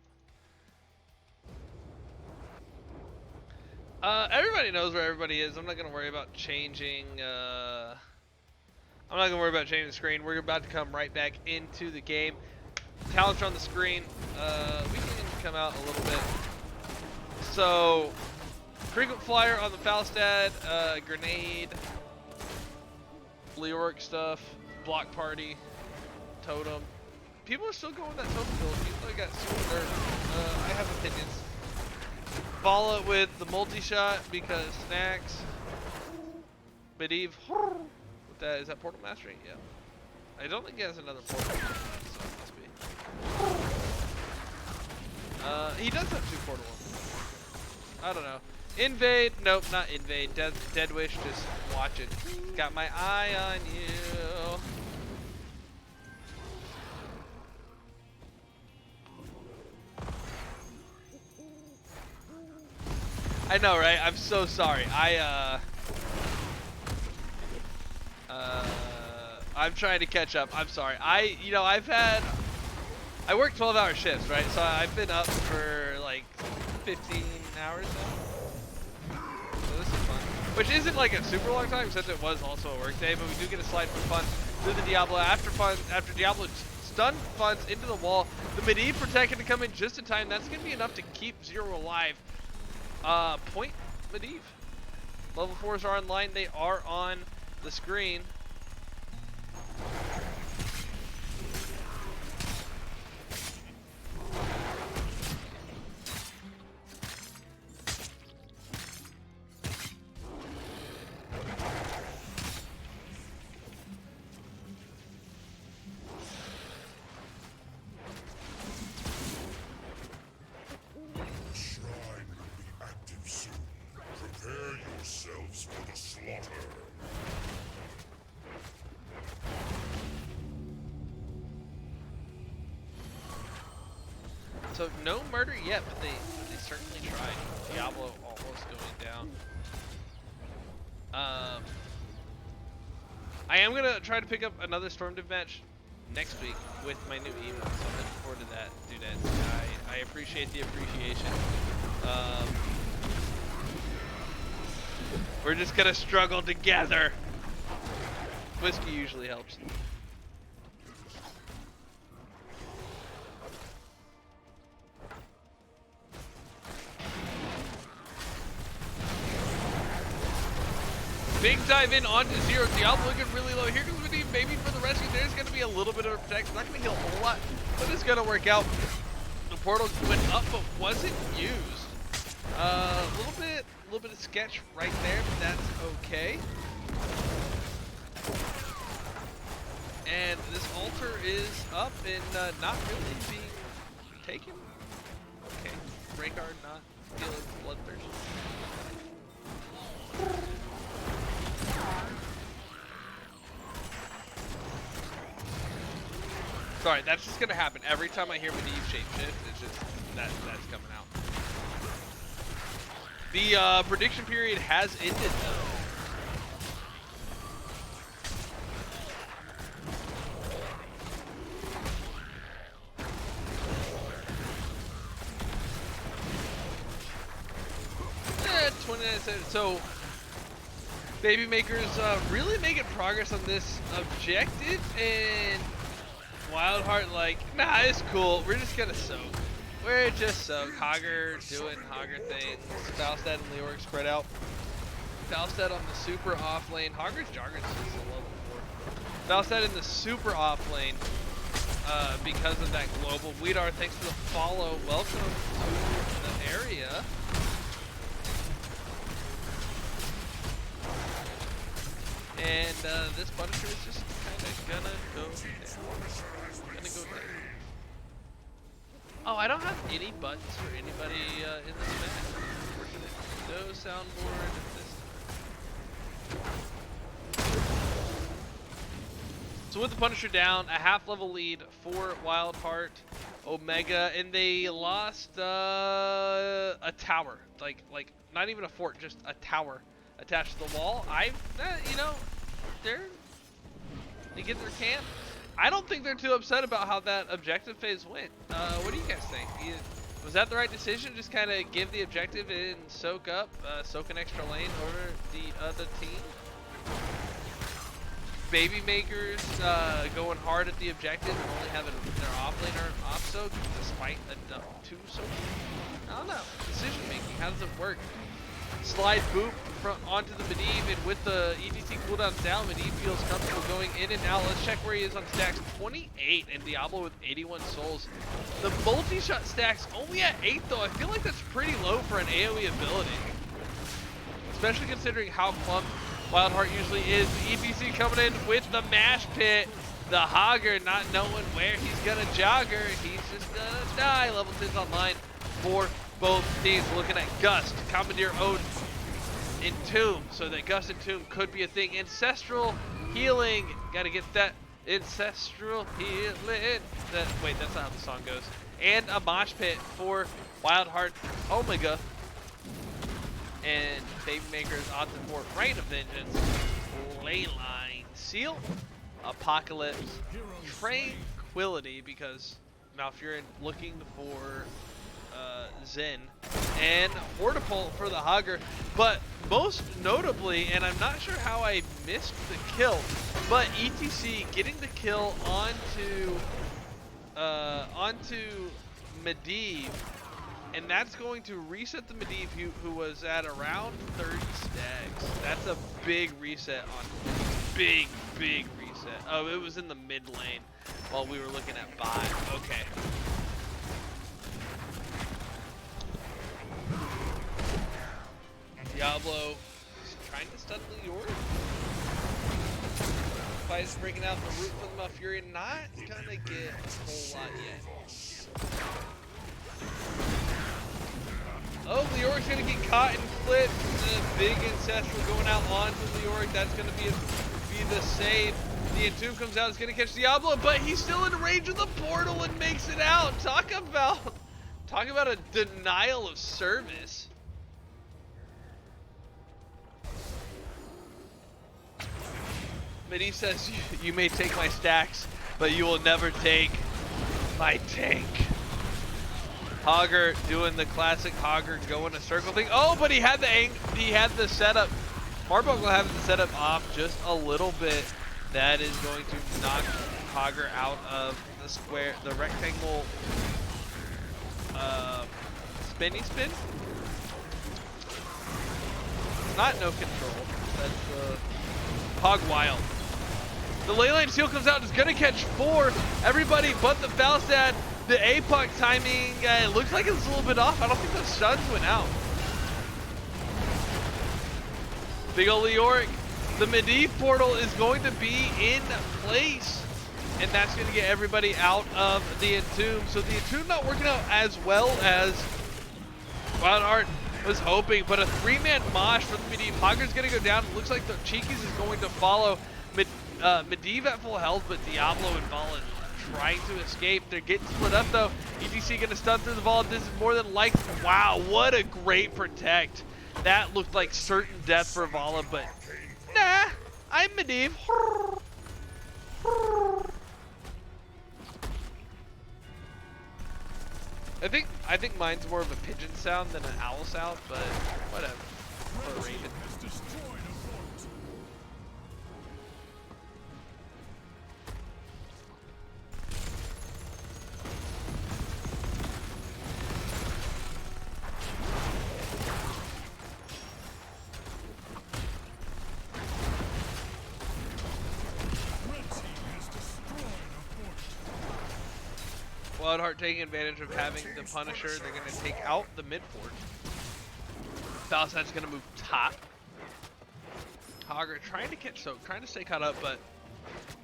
Everybody knows where everybody is. I'm not going to worry about changing, I'm not going to worry about changing the screen. We're about to come right back into the game. Talents are on the screen. We can come out a little bit. So, frequent flyer on the Falstad, grenade, Leoric stuff, block party, totem. People are still going with that totem build, even though I got super nerfed. I have opinions. Follow it with the multi-shot because snacks. Medivh. What that is that portal mastery? Yeah. I don't think he has another portal mastery, so it must be. He does have 2 portal ones. I don't know. Invade? Nope, not invade. Deadwish, just watch it. Got my eye on you. I know, right? I'm so sorry. I'm trying to catch up. I'm sorry. I work 12-hour shifts, right? So I've been up for like 15 hours now. So this is fun. Which isn't like a super long time since it was also a work day, but we do get a slide for fun through the Diablo. After Diablo stun funds into the wall, the Medivh protected to come in just in time. That's going to be enough to keep Zero alive. Point Medivh. Level 4s are online. They are on the screen. So no murder yet, but they certainly tried. Diablo almost going down. I am gonna try to pick up another Storm Div match next week with my new email, so I'm looking forward to that, dudettes. I appreciate the appreciation. We're just gonna struggle together. Whiskey usually helps. Big dive in onto Zero. Diablo looking really low. Here comes Medivh, maybe for the rescue. There's going to be a little bit of protection. Not going to heal a whole lot, but it's going to work out. portal went up but wasn't used. A little bit of sketch right there, but that's okay. And this altar is up and not really being taken. Okay, Rayguard not feeling bloodthirst. Sorry, that's just gonna happen every time I hear Medivh shapeshift. It's just that's coming out. The prediction period has ended though. Eh, 29 seconds. So Baby Maker's really making progress on this objective, and WildHeart like, nah, it's cool. We're just gonna soak. We're just soak. Hogger doing Hogger things. Falstad and Leoric spread out. Falstad on the super off lane. Hogger's Jargon's just a level 4. Falstad in the super off lane because of that global. WildHeart, thanks for the follow. Welcome to the area. And this Punisher is just kind of gonna go down. Oh, I don't have any buttons for anybody in this match. No soundboard this time. So with the Punisher down, a half-level lead for WildHeart Omega, and they lost a tower, like not even a fort, just a tower attached to the wall. You know, they get their camp. I don't think they're too upset about how that objective phase went. What do you guys think? Was that the right decision? Just kind of give the objective and soak up, soak an extra lane over the other team? Baby Makers going hard at the objective and only having their off laner off soak despite a 2 soak? I don't know. Decision making, how does it work? Slide boop onto the Medivh, and with the EDC cooldowns down, Medivh feels comfortable going in and out. Let's check where he is on stacks. 28, and Diablo with 81 souls. The multi-shot stacks only at 8 though. I feel like that's pretty low for an AoE ability, especially considering how clumped WildHeart usually is. The EDC coming in with the mash pit. The Hogger not knowing where he's gonna jogger. He's just gonna die. Level 10's online for both teams. Looking at Gust, Commandeer Odin, Entomb, so that Gust and Entomb could be a thing. Ancestral healing, gotta get that ancestral healing. Wait, that's not how the song goes. And a mosh pit for WildHeart Omega. And Baby Maker's opted for Reign of Vengeance, Leyline Seal, Apocalypse, Tranquility, because Malfurion looking for Zen, and Hortipult for the Hogger. But most notably, and I'm not sure how I missed the kill, but ETC getting the kill onto Medivh, and that's going to reset the Medivh who was at around 30 stacks. That's a big reset on big reset. Oh, it was in the mid lane while we were looking at 5. Okay. Diablo is trying to stun Leoric. Fights breaking out the root for the Malfurion, not gonna get a whole lot yet. Oh, Leoric's gonna get caught and flipped. The big Ancestral going out onto Leoric. That's gonna be the save. The Entomb comes out, it's gonna catch Diablo, but he's still in range of the portal and makes it out. Talk about a denial of service. Medivh says, you may take my stacks, but you will never take my tank. Hogger doing the classic Hogger going a circle thing. Oh, but he had the setup. Marbach will have the setup off just a little bit. That is going to knock Hogger out of the square, the rectangle spinny spin. Not no control. That's Hog Wild. The Leyline Seal comes out, is gonna catch 4. Everybody but the Falstad The APOC timing looks like it's a little bit off. I don't think the stuns went out. Big ol' Leoric. The Medivh portal is going to be in place. And that's going to get everybody out of the Entomb. So the Entomb not working out as well as WildHeart was hoping. But a 3-man mosh for the Medivh. Hogger's going to go down. It looks like the Cheekies is going to follow. Medivh at full health, but Diablo and Ballin trying to escape. They're getting split up though. ETC gonna stun through the vault. This is more than likely. Wow, what a great protect. That looked like certain death for Vala, but nah, I'm Medivh. I think mine's more of a pigeon sound than an owl sound, but whatever. Or a raven. WildHeart taking advantage of having the Punisher. They're going to take out the mid fort. Falsad's going to move top. Hogger trying to catch Soak, trying to stay caught up, but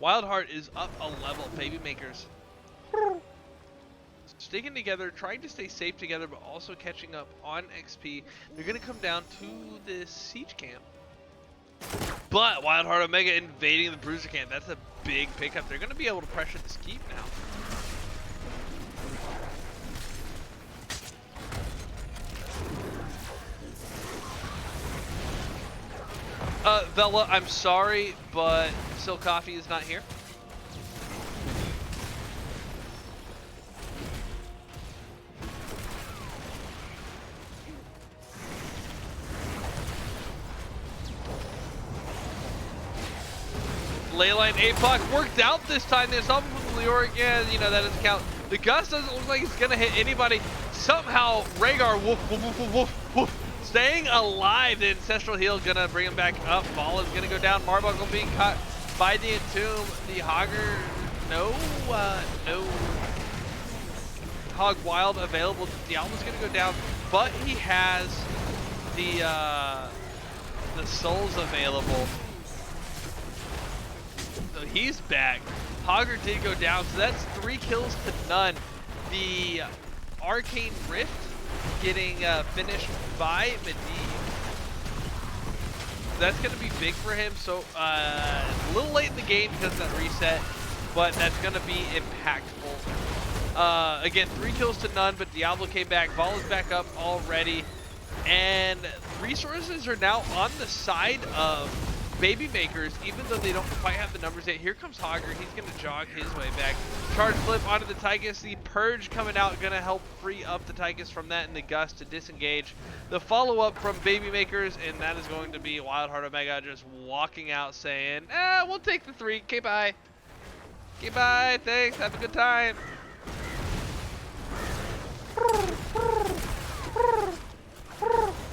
WildHeart is up a level. Babymakers sticking together, trying to stay safe together, but also catching up on XP. They're going to come down to this siege camp. But WildHeart Omega invading the Bruiser camp. That's a big pickup. They're going to be able to pressure this keep now. Vela, I'm sorry, but Silk Coffee is not here. Leyline APOC worked out this time. There's something from the Leoric. Yeah, you know, that doesn't count. The Gust doesn't look like it's going to hit anybody. Somehow, Rhaegar, woof, woof, woof, woof, woof. Staying alive, the Ancestral Heal gonna bring him back up. Ball is gonna go down. Marbuncle being caught by the Entomb. The Hogger, no Hog Wild available. Diablo's gonna go down, but he has the Souls available. So he's back. Hogger did go down, so that's 3 kills to none. The Arcane Rift getting finished by Medivh. That's going to be big for him. So a little late in the game because of that reset, but that's going to be impactful. Again, 3 kills to none, but Diablo came back. Vol is back up already, and resources are now on the side of Babymakers, even though they don't quite have the numbers yet. Here comes Hogger. He's going to jog his way back. Charge flip onto the Tychus. The Purge coming out, going to help free up the Tychus from that, and the Gust to disengage. The follow-up from Babymakers, and that is going to be WildHeart Omega just walking out saying, we'll take the 3. Okay, bye. Okay, bye. Thanks. Have a good time.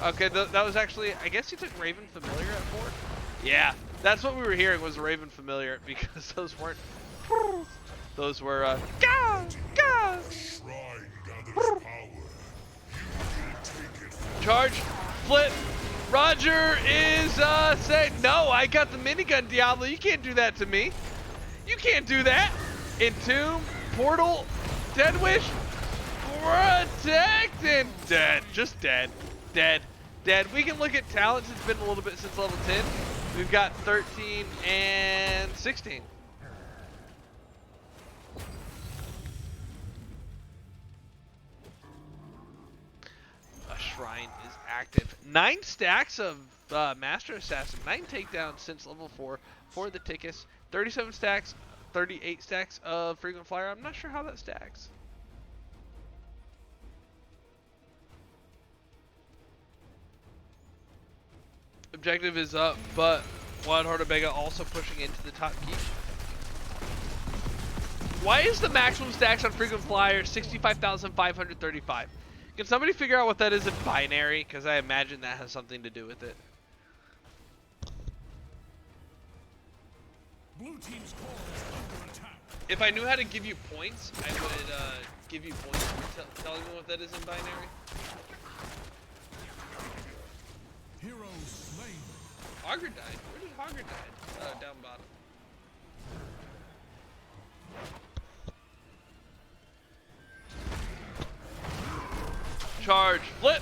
Okay, that was actually, I guess he took Raven Familiar at 4. Yeah, that's what we were hearing was Raven Familiar, because those weren't, those were, Charge, flip, Roger is, saying, no, I got the minigun, Diablo, you can't do that to me. You can't do that. Entomb, Portal, Dead Wish, Protect, and dead, just dead, dead. We can look at talents. It's been a little bit since level 10. We've got 13 and 16. A shrine is active. 9 stacks of Master Assassin. 9 takedowns since level 4 for the Tychus. 37 stacks, 38 stacks of Frequent Flyer. I'm not sure how that stacks. Objective is up, but WildHeart Omega also pushing into the top keep. Why is the maximum stacks on Frequent Flyer 65,535? Can somebody figure out what that is in binary? Because I imagine that has something to do with it. Blue team's core is under attack. If I knew how to give you points, I would give you points for telling me what that is in binary. Heroes slain. Hogger died. Where did Hogger die? Oh, down bottom. Charge, flip!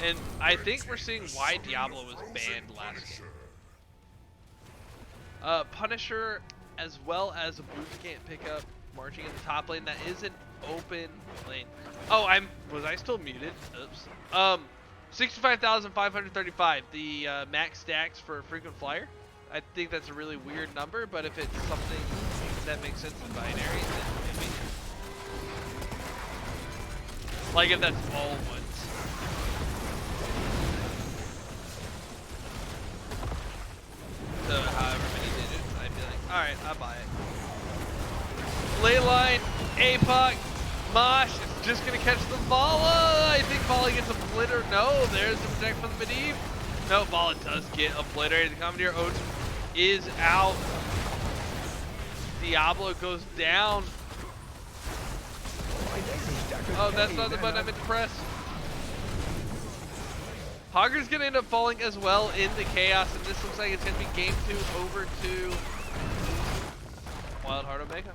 And I think we're seeing why Diablo was banned last game. Punisher, as well as a boost can't pick up, marching in the top lane. That is an open lane. Oh, was I still muted? Oops. 65,535, the max stacks for a frequent flyer. I think that's a really weird number, but if it's something that makes sense in binary, then maybe. Like if that's all ones. So however many digits, I'd be like, alright, I'll buy it. Leyline, APOC, Mosh is just gonna catch the Vala. I think Vala gets obliterated. No, there's the protect from the Medivh. No, Vala does get obliterated. The Commandeer Odin is out. Diablo goes down. Oh, that's not the button I meant to press. Hogger's gonna end up falling as well in the chaos, and this looks like it's gonna be game 2 over to WildHeart Omega.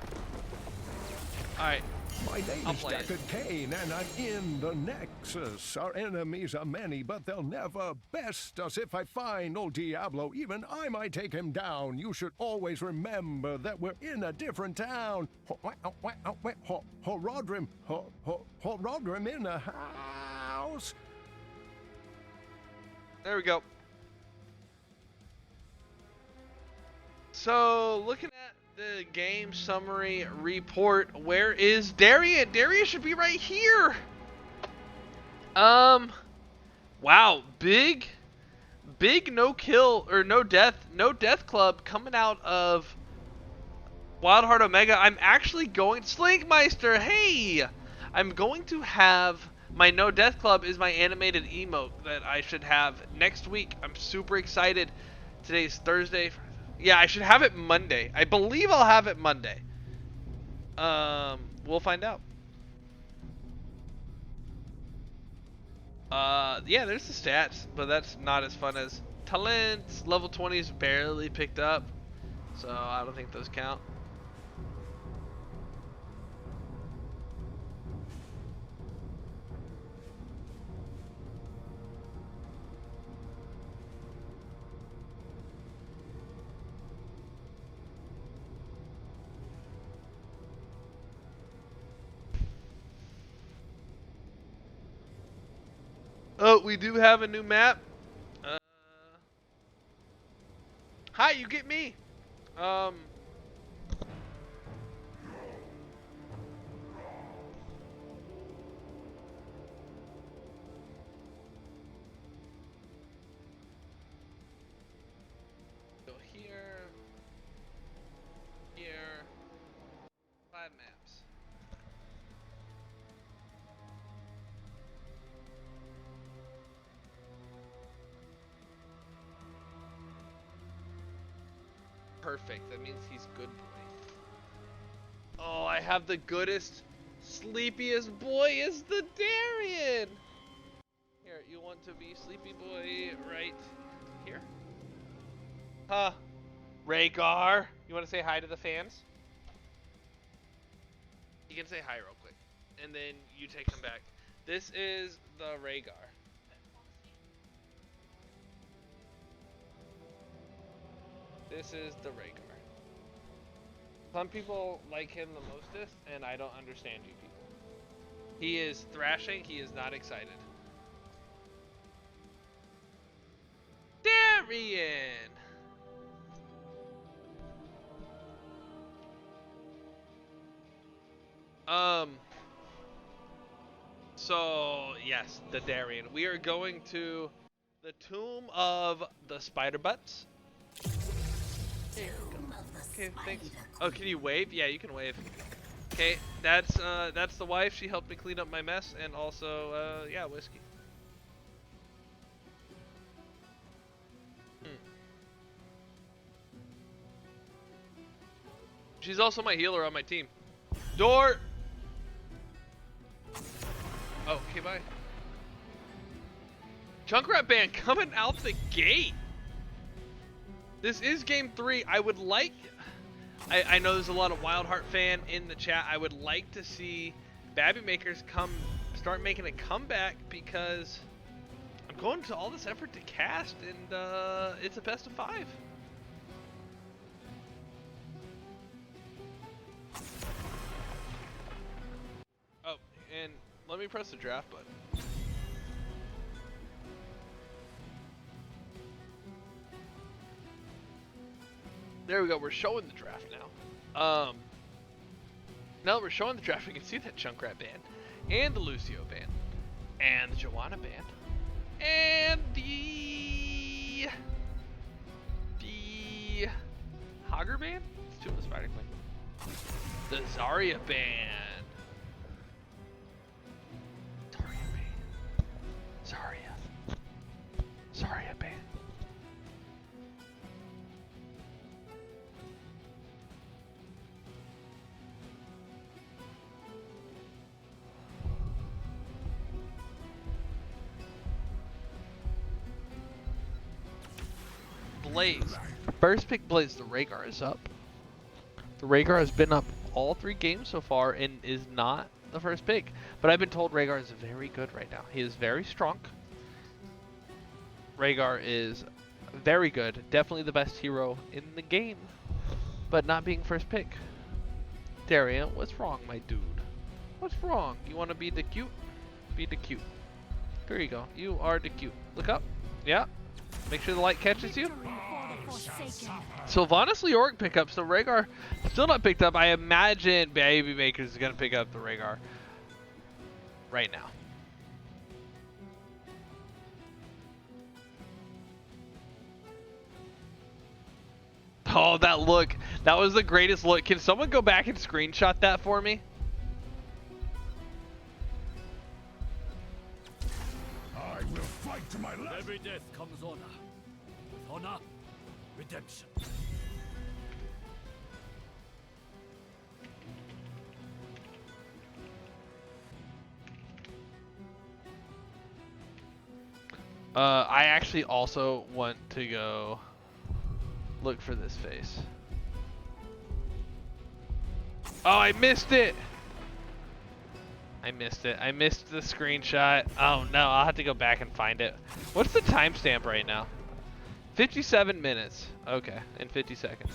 Alright. My name is Deckard Cain, and I'm in the Nexus. Our enemies are many, but they'll never best us. If I find old Diablo, even I might take him down. You should always remember that we're in a different town. Horodrim in the house. There we go. So, looking at the game summary report, where is Darien? Darien should be right here. Wow, big no kill or no death club coming out of WildHeart Omega. I'm actually going Slinkmeister. Hey, I'm going to have my no death club is my animated emote that I should have next week. I'm super excited. Today's Thursday. Yeah, I should have it Monday. I believe I'll have it Monday. We'll find out. Yeah, there's the stats, but that's not as fun as talents. Level 20 is barely picked up, so I don't think those count. Oh, we do have a new map. Hi, you get me. Go here. Here. 5 maps. Perfect. That means he's good boy. Oh, I have the goodest, sleepiest boy is the Darien. Here, you want to be sleepy boy right here? Huh. Rhaegar. You want to say hi to the fans? You can say hi real quick. And then you take them back. This is the Rhaegar. This is the Rhaegar. Some people like him the mostest, and I don't understand you people. He is thrashing, he is not excited. Darien! So, yes, the Darien. We are going to the Tomb of the Spider Butts. Okay, thanks. Oh, can you wave? Yeah, you can wave. Okay, that's the wife. She helped me clean up my mess, and also, yeah, whiskey. She's also my healer on my team. Door. Oh, okay, bye. Junkrat Band coming out the gate. This is game 3. I would like, I know there's a lot of WildHeart fan in the chat. I would like to see Babby Makers start making a comeback, because I'm going to all this effort to cast, and it's a best of 5. Oh, and let me press the draft button. There we go, we're showing the draft now. Now that we're showing the draft, we can see that Junkrat band, and the Lucio band, and the Joanna band, and the Hogger band? It's too of the Spider Queen. The Zarya band. Zarya band. Blaze. First pick Blaze. The Rhaegar is up. The Rhaegar has been up all 3 games so far and is not the first pick. But I've been told Rhaegar is very good right now. He is very strong. Rhaegar is very good. Definitely the best hero in the game. But not being first pick. Darien, what's wrong, my dude? What's wrong? You want to be the cute? Be the cute. There you go. You are the cute. Look up. Yeah. Make sure the light catches you. Sylvanas Leoric pickup, so Rhaegar still not picked up. I imagine Baby Makers is going to pick up the Rhaegar right now. Oh, that look. That was the greatest look. Can someone go back and screenshot that for me? I will fight to my last. Every death comes honor. With honor, redemption. I actually also want to go look for this face. Oh, I missed it! I missed it. I missed the screenshot. Oh no, I'll have to go back and find it. What's the timestamp right now? 57 minutes. Okay, in 50 seconds.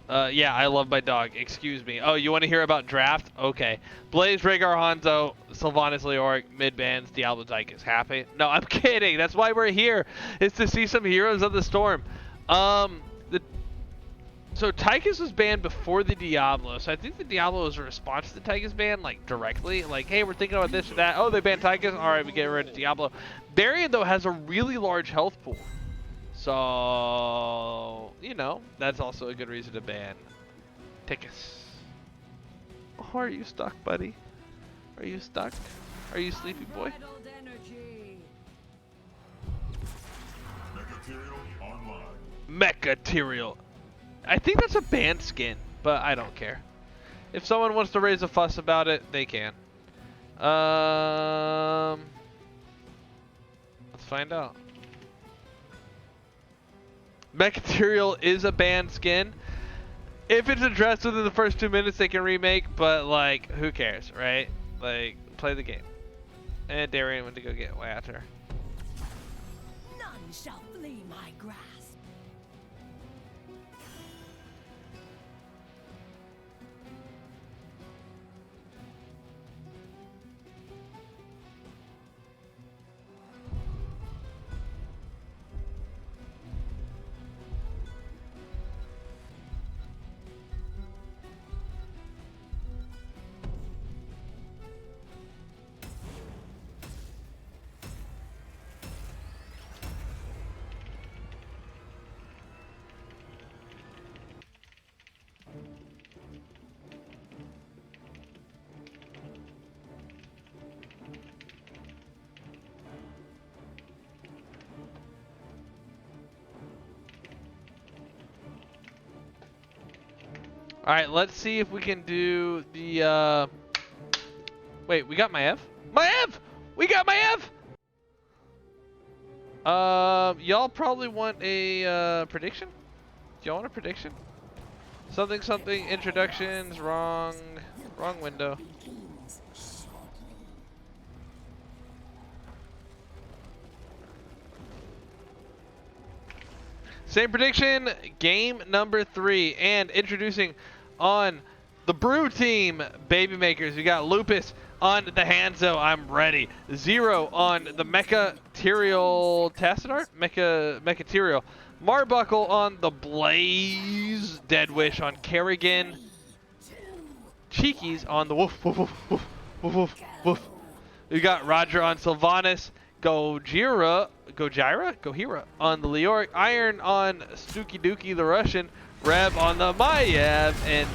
Yeah, I love my dog. Excuse me. Oh, you want to hear about draft? Okay. Blaze, Rhaegar, Hanzo, Sylvanas Leoric, mid-bands, Diablo Tychus. Happy? No, I'm kidding. That's why we're here. Is to see some Heroes of the Storm. So Tychus was banned before the Diablo. So I think the Diablo was a response to the Tychus ban, like directly. Like, hey, we're thinking about this or that. Oh, they banned Tychus. All right, we get rid of Diablo. Darien, though, has a really large health pool. So, you know, that's also a good reason to ban Tychus. Oh, are you stuck, buddy? Are you stuck? Are you sleepy boy? Mechaterial. I think that's a banned skin, but I don't care. If someone wants to raise a fuss about it, they can. Let's find out. Mechaterial is a banned skin. If it's addressed within the first 2 minutes, they can remake, but like, who cares, right? Like, play the game. And Darien went to go get Water. None shall flee my grasp. All right, let's see if we can do the. Wait, we got Maev? Maev! We got Maev! Y'all probably want a prediction? Do y'all want a prediction? Something something introductions wrong window. Same prediction, game number 3, and introducing on the Brew team, Baby Makers. We got Lupus on the Hanzo. I'm ready. 0 on the Mechaterial Tassadar? Mechaterial. Marbuckle on the Blaze. Dead Wish on Kerrigan. Cheekies on the Woof, Woof, Woof, Woof, Woof, Woof, Woof. We got Roger on Sylvanas. Gojira on the Leoric. Iron on Stooky Dookie the Russian. Reb on the Maiev. And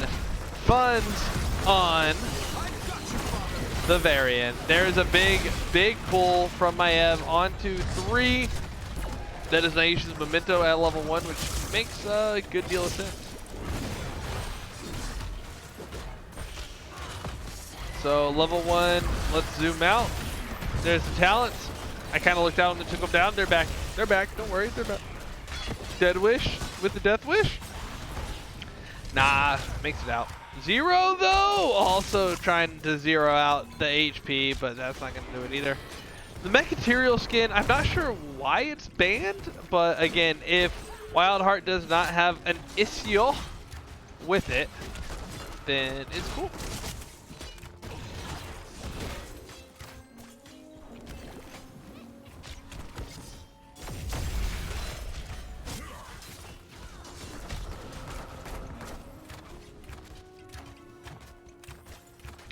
Funds on the Varian. There's a big pull from Maiev onto 3. That is Naisha's Memento at level 1, which makes a good deal of sense. So level 1, let's zoom out. There's the talents. I kind of looked out and took them down. They're back. They're back. Don't worry. They're back. Dead Wish with the Death Wish. Nah, makes it out. 0 though. Also trying to 0 out the HP, but that's not going to do it either. The Mechaterial skin, I'm not sure why it's banned, but again, if WildHeart does not have an issue with it, then it's cool.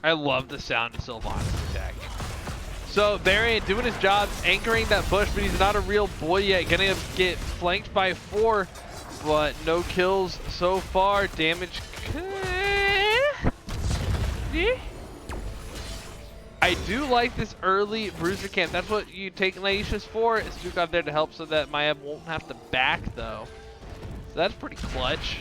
I love the sound of Sylvanas attacking. So Varian doing his job, anchoring that bush, but he's not a real boy yet. Gonna get flanked by 4, but no kills so far. Damage. I do like this early bruiser camp. That's what you take Naisha's for. Is Duke out there to help so that Maiev won't have to back though. So that's pretty clutch.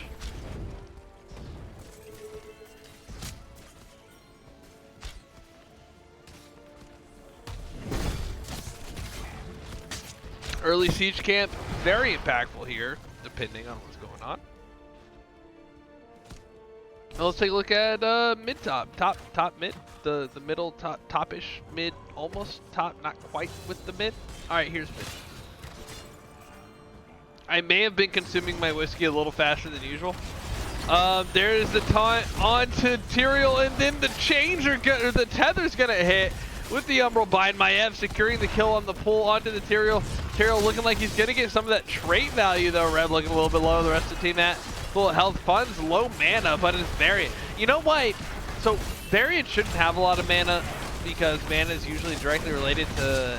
Early siege camp, very impactful here, depending on what's going on. Now let's take a look at mid top mid, the middle top-ish mid, almost top, not quite with the mid. All right, here's mid. I may have been consuming my whiskey a little faster than usual. There's the taunt onto Tyrael, and then the the tether's gonna hit. With the Umbral Bind, Maiev securing the kill on the pull onto the Tyrael. Tyrael looking like he's going to get some of that trait value though. Reb looking a little bit low. The rest of the team at full health. Funds low mana, but it's Varian. You know why? So Varian shouldn't have a lot of mana because mana is usually directly related to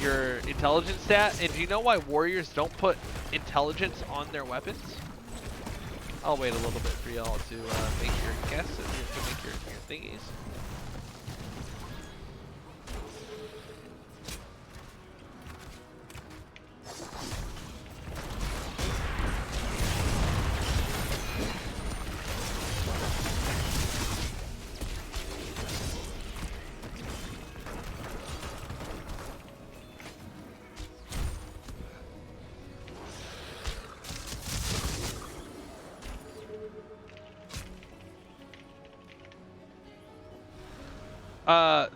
your intelligence stat. And do you know why warriors don't put intelligence on their weapons? I'll wait a little bit for y'all to make your guesses, to make your thingies.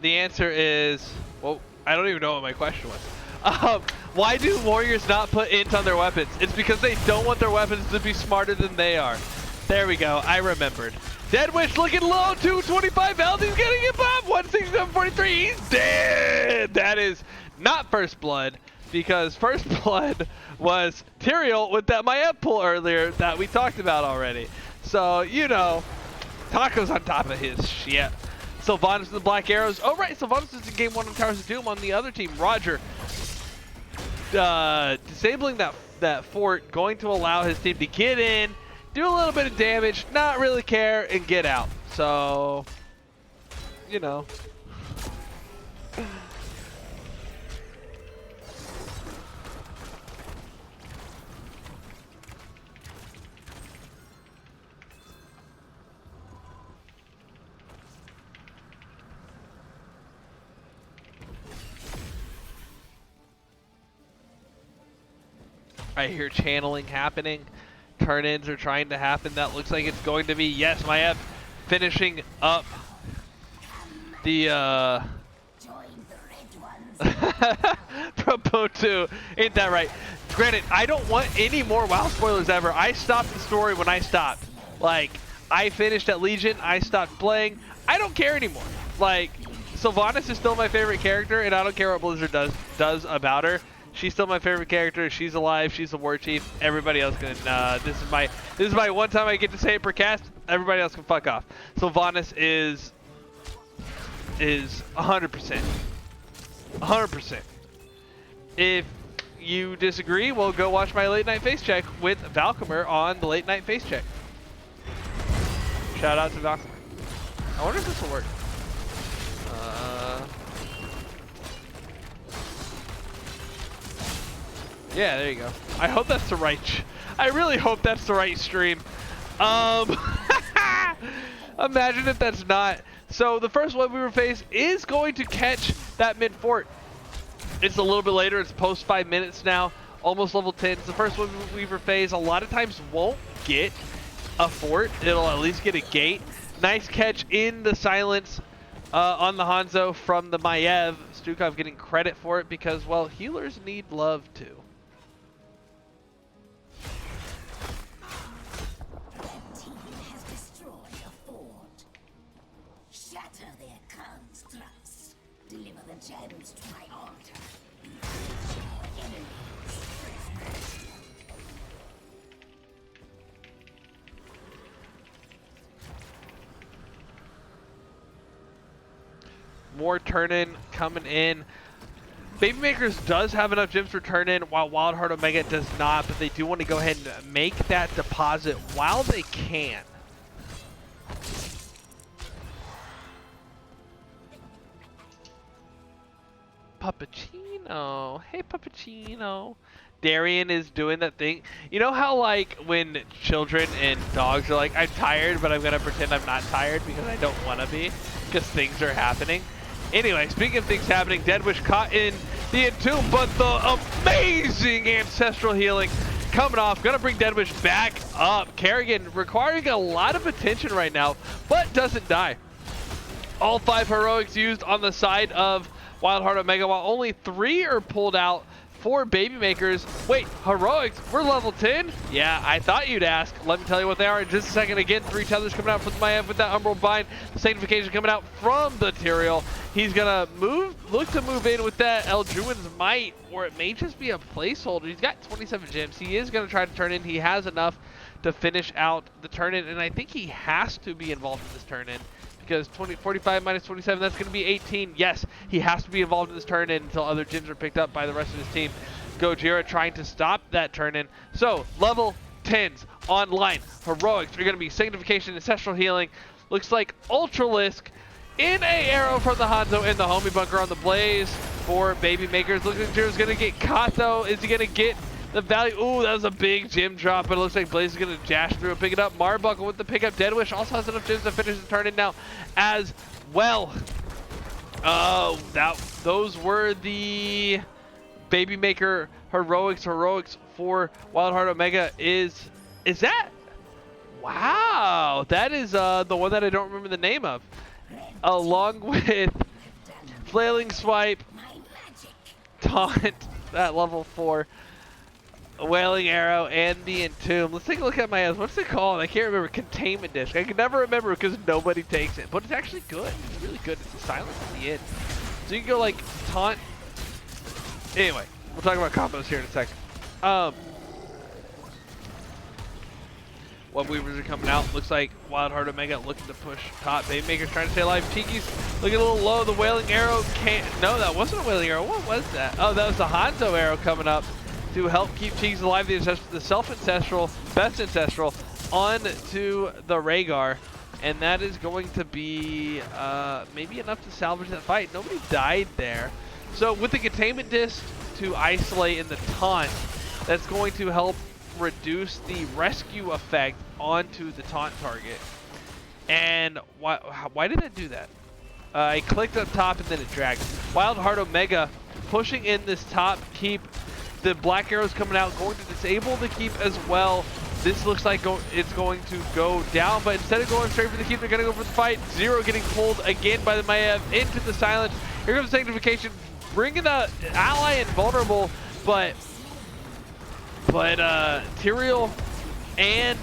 The answer is, well, I don't even know what my question was. Why do warriors not put int on their weapons? It's because they don't want their weapons to be smarter than they are. There we go, I remembered. Dead Wish looking low, 225 health, he's getting it up, 167.43, he's dead! That is not First Blood, because First Blood was Tyrael with that Maiev pull earlier that we talked about already. So, you know, Taco's on top of his shit. Sylvanas with the Black Arrows. Oh, right. Sylvanas is in game 1 of Towers of Doom on the other team. Roger disabling that fort, going to allow his team to get in, do a little bit of damage, not really care, and get out. So, you know. I hear channeling happening. Turn-ins are trying to happen. That looks like it's going to be, yes, Maiev finishing up the Propo2. Ain't that right? Granted, I don't want any more WoW spoilers ever. I stopped the story when I stopped. Like, I finished at Legion, I stopped playing. I don't care anymore. Like, Sylvanas is still my favorite character, and I don't care what Blizzard does about her. She's still my favorite character. She's alive. She's the war chief. Everybody else can. This is my one time I get to say it per cast. Everybody else can fuck off. Sylvanas is 100%. 100%. If you disagree, well, go watch my late night face check with Valcomer on the late night face check. Shout out to Valcomer. I wonder if this will work. Yeah, there you go. I hope that's the right. I really hope that's the right stream. Imagine if that's not. So the first one we face is going to catch that mid fort. It's a little bit later. It's post 5 minutes now. Almost level 10. It's the first one Weaver phase. A lot of times won't get a fort. It'll at least get a gate. Nice catch in the silence on the Hanzo from the Maiev. Stukov getting credit for it because, well, healers need love too. Gems to my altar. More turn-in coming in. Babymakers does have enough gems for turn-in, while WildHeart Omega does not, but they do want to go ahead and make that deposit while they can. Puppuccino. Hey, Puppuccino. Darien is doing that thing. You know how, like, when children and dogs are like, I'm tired, but I'm going to pretend I'm not tired because I don't want to be, because things are happening. Anyway, speaking of things happening, Deadwish caught in the entomb, but the amazing ancestral healing coming off. Going to bring Deadwish back up. Kerrigan requiring a lot of attention right now, but doesn't die. All 5 heroics used on the side of WildHeart Omega, while only 3 are pulled out for Babymakers. Wait, heroics? We're level 10? Yeah, I thought you'd ask. Let me tell you what they are in just a second. Again, 3 tethers coming out from the Maiev with that Umbral Bind. The Sanctification coming out from the Tyrael. He's gonna look to move in with that Eljuin's Might, or it may just be a placeholder. He's got 27 gems. He is gonna try to turn in. He has enough to finish out the turn-in, and I think he has to be involved in this turn-in. Because 45 minus 27, that's going to be 18. Yes, he has to be involved in this turn-in until other gems are picked up by the rest of his team. Gojira trying to stop that turn-in. So, level 10s online. Heroics are going to be Sanctification, Ancestral Healing. Looks like Ultralisk in a arrow from the Hanzo in the homie bunker on the Blaze for Babymakers. Looks like Jiro's going to get caught, though. Is he going to get the value? Ooh, that was a big gem drop, but it looks like Blaze is going to dash through and pick it up. Marbuckle with the pickup. Deadwish also has enough gems to finish the turn-in now as well. Those were the Babymaker heroics for WildHeart Omega. Is that? Wow, that is the one that I don't remember the name of. Along with Flailing Swipe, Taunt, that level 4. Wailing Arrow, and the Entomb. Let's take a look at my ass. What's it called? I can't remember. Containment Disc. I can never remember because nobody takes it. But it's actually good. It's really good. It's the silence at the end. So you can go like taunt. Anyway, we'll talk about combos here in a second. What Weavers are coming out. Looks like WildHeart Omega looking to push top. Babymaker's trying to stay alive. Cheeky's looking a little low. The Wailing Arrow can't. No, that wasn't a Wailing Arrow. What was that? Oh, that was the Hanzo Arrow coming up to help keep Cheeks alive. The self-ancestral, best ancestral, on to the Rhaegar. And that is going to be maybe enough to salvage that fight. Nobody died there. So with the Containment Disc to isolate in the taunt, that's going to help reduce the rescue effect onto the taunt target. And why did it do that? I clicked up top and then it dragged. WildHeart Omega pushing in this top keep. The black arrow's coming out, going to disable the keep as well. This looks like it's going to go down, but instead of going straight for the keep, they're going to go for the fight. Zero getting pulled again by the Maiev into the silence. Here comes Sanctification, bringing the ally invulnerable, but Tyrael and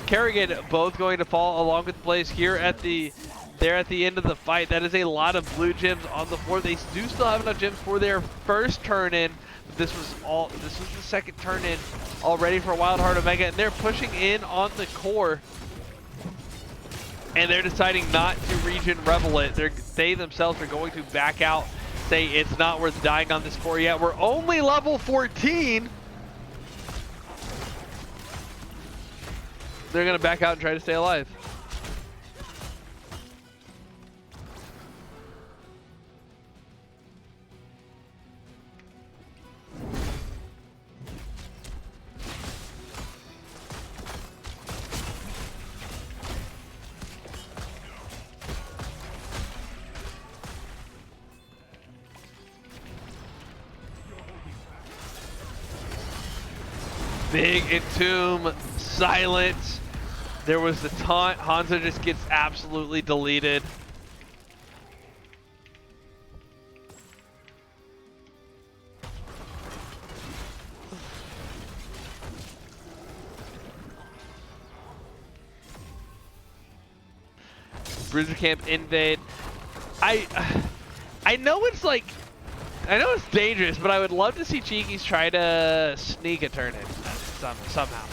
Kerrigan both going to fall along with Blaze here at the end of the fight. That is a lot of blue gems on the floor. They do still have enough gems for their first turn in. This was the second turn in already for WildHeart Omega, and they're pushing in on the core. And they're deciding not to region revel it. They themselves are going to back out, say it's not worth dying on this core yet. We're only level 14. They're gonna back out and try to stay alive. Big Entomb, silence. There was the taunt. Hanzo just gets absolutely deleted. Bruiser Camp invade. I know it's like, I know it's dangerous, but I would love to see Cheekies try to sneak a turn in somehow.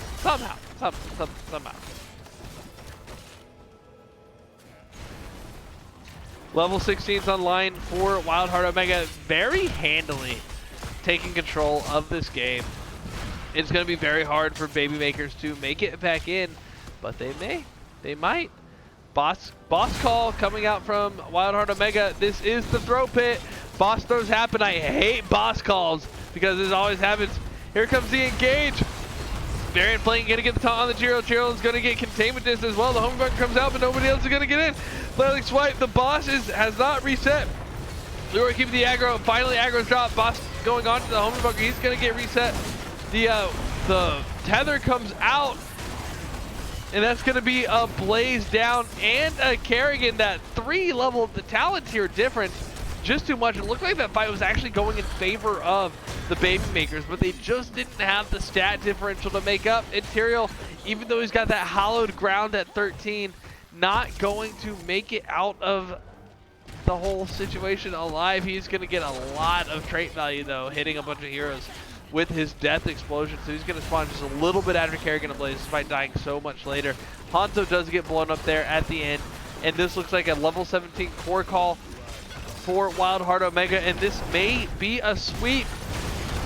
Level 16's online for WildHeart Omega, very handily taking control of this game. It's going to be very hard for Baby Makers to make it back in, but they might. Boss call coming out from WildHeart Omega. This is the throw pit. Boss throws happen. I hate boss calls because this always happens. Here comes the engage. Darien playing, gonna get the taunt on the Jiro. Jiro is gonna get containment distance as well. The home button comes out, but nobody else is gonna get in. Flailing swipe. The boss has not reset. Leroy keeping the aggro. Finally, aggro's dropped. Boss going on to the home bunker. He's gonna get reset. The tether comes out, and that's gonna be a Blaze down and a Kerrigan. That 3 level of the talent tier difference, just too much. It looked like that fight was actually going in favor of the Baby Makers, but they just didn't have the stat differential to make up. And Tyrael, even though he's got that hallowed ground at 13, not going to make it out of the whole situation alive. He's going to get a lot of trait value, though, hitting a bunch of heroes with his death explosion. So he's going to spawn just a little bit after Kerrigan and Blaze, despite dying so much later. Hanzo does get blown up there at the end, and this looks like a level 17 core call for WildHeart Omega, and this may be a sweep.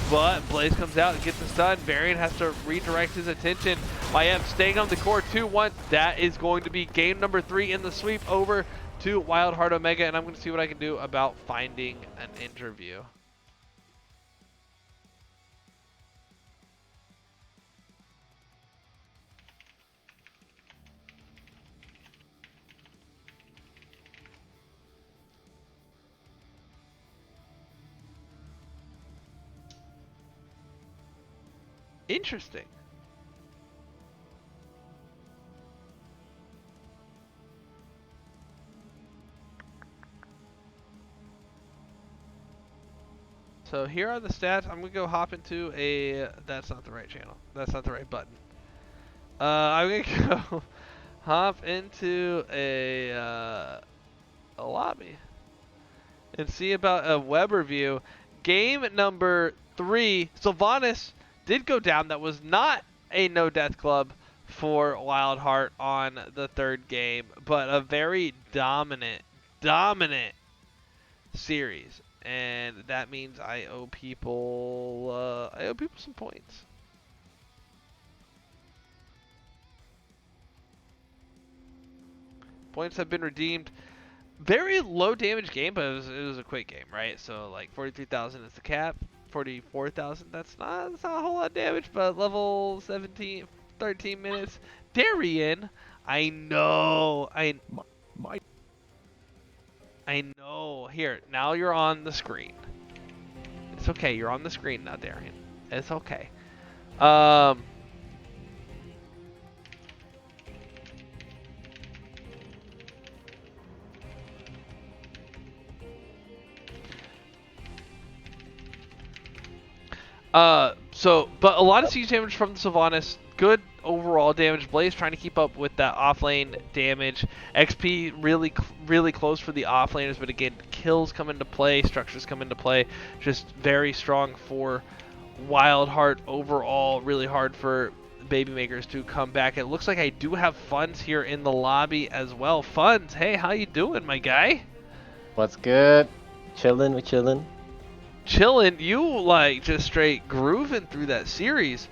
But Blaze comes out and gets the stun. Varian has to redirect his attention. Maiev staying on the core 2-1. That is going to be game number 3 in the sweep over to WildHeart Omega, and I'm going to see what I can do about finding an interview. Interesting. So here are the stats. I'm gonna go hop into a. That's not the right channel. That's not the right button. I'm gonna go hop into a lobby and see about a web review. Game number 3. Sylvanas did go down. That was not a no death club for WildHeart on the 3rd game, but a very dominant series, and that means I owe people some points. Points have been redeemed. Very low damage game, but it was a quick game, right? So like 43,000 is the cap. 44,000, that's not a whole lot of damage, but level 17, 13 minutes. Darien, I know. I know. Here, now you're on the screen. It's okay. You're on the screen now, Darien. It's okay. But a lot of siege damage from the Sylvanas. Good overall damage. Blaze trying to keep up with that offlane damage. XP really close for the offlaners, but again, kills come into play, structures come into play. Just very strong for WildHeart overall. Really hard for Babymakers to come back. It looks like I do have Funds here in the lobby as well. Funds, hey, how you doing, my guy? What's good? Chillin', we chillin'. Chillin', you like just straight grooving through that series.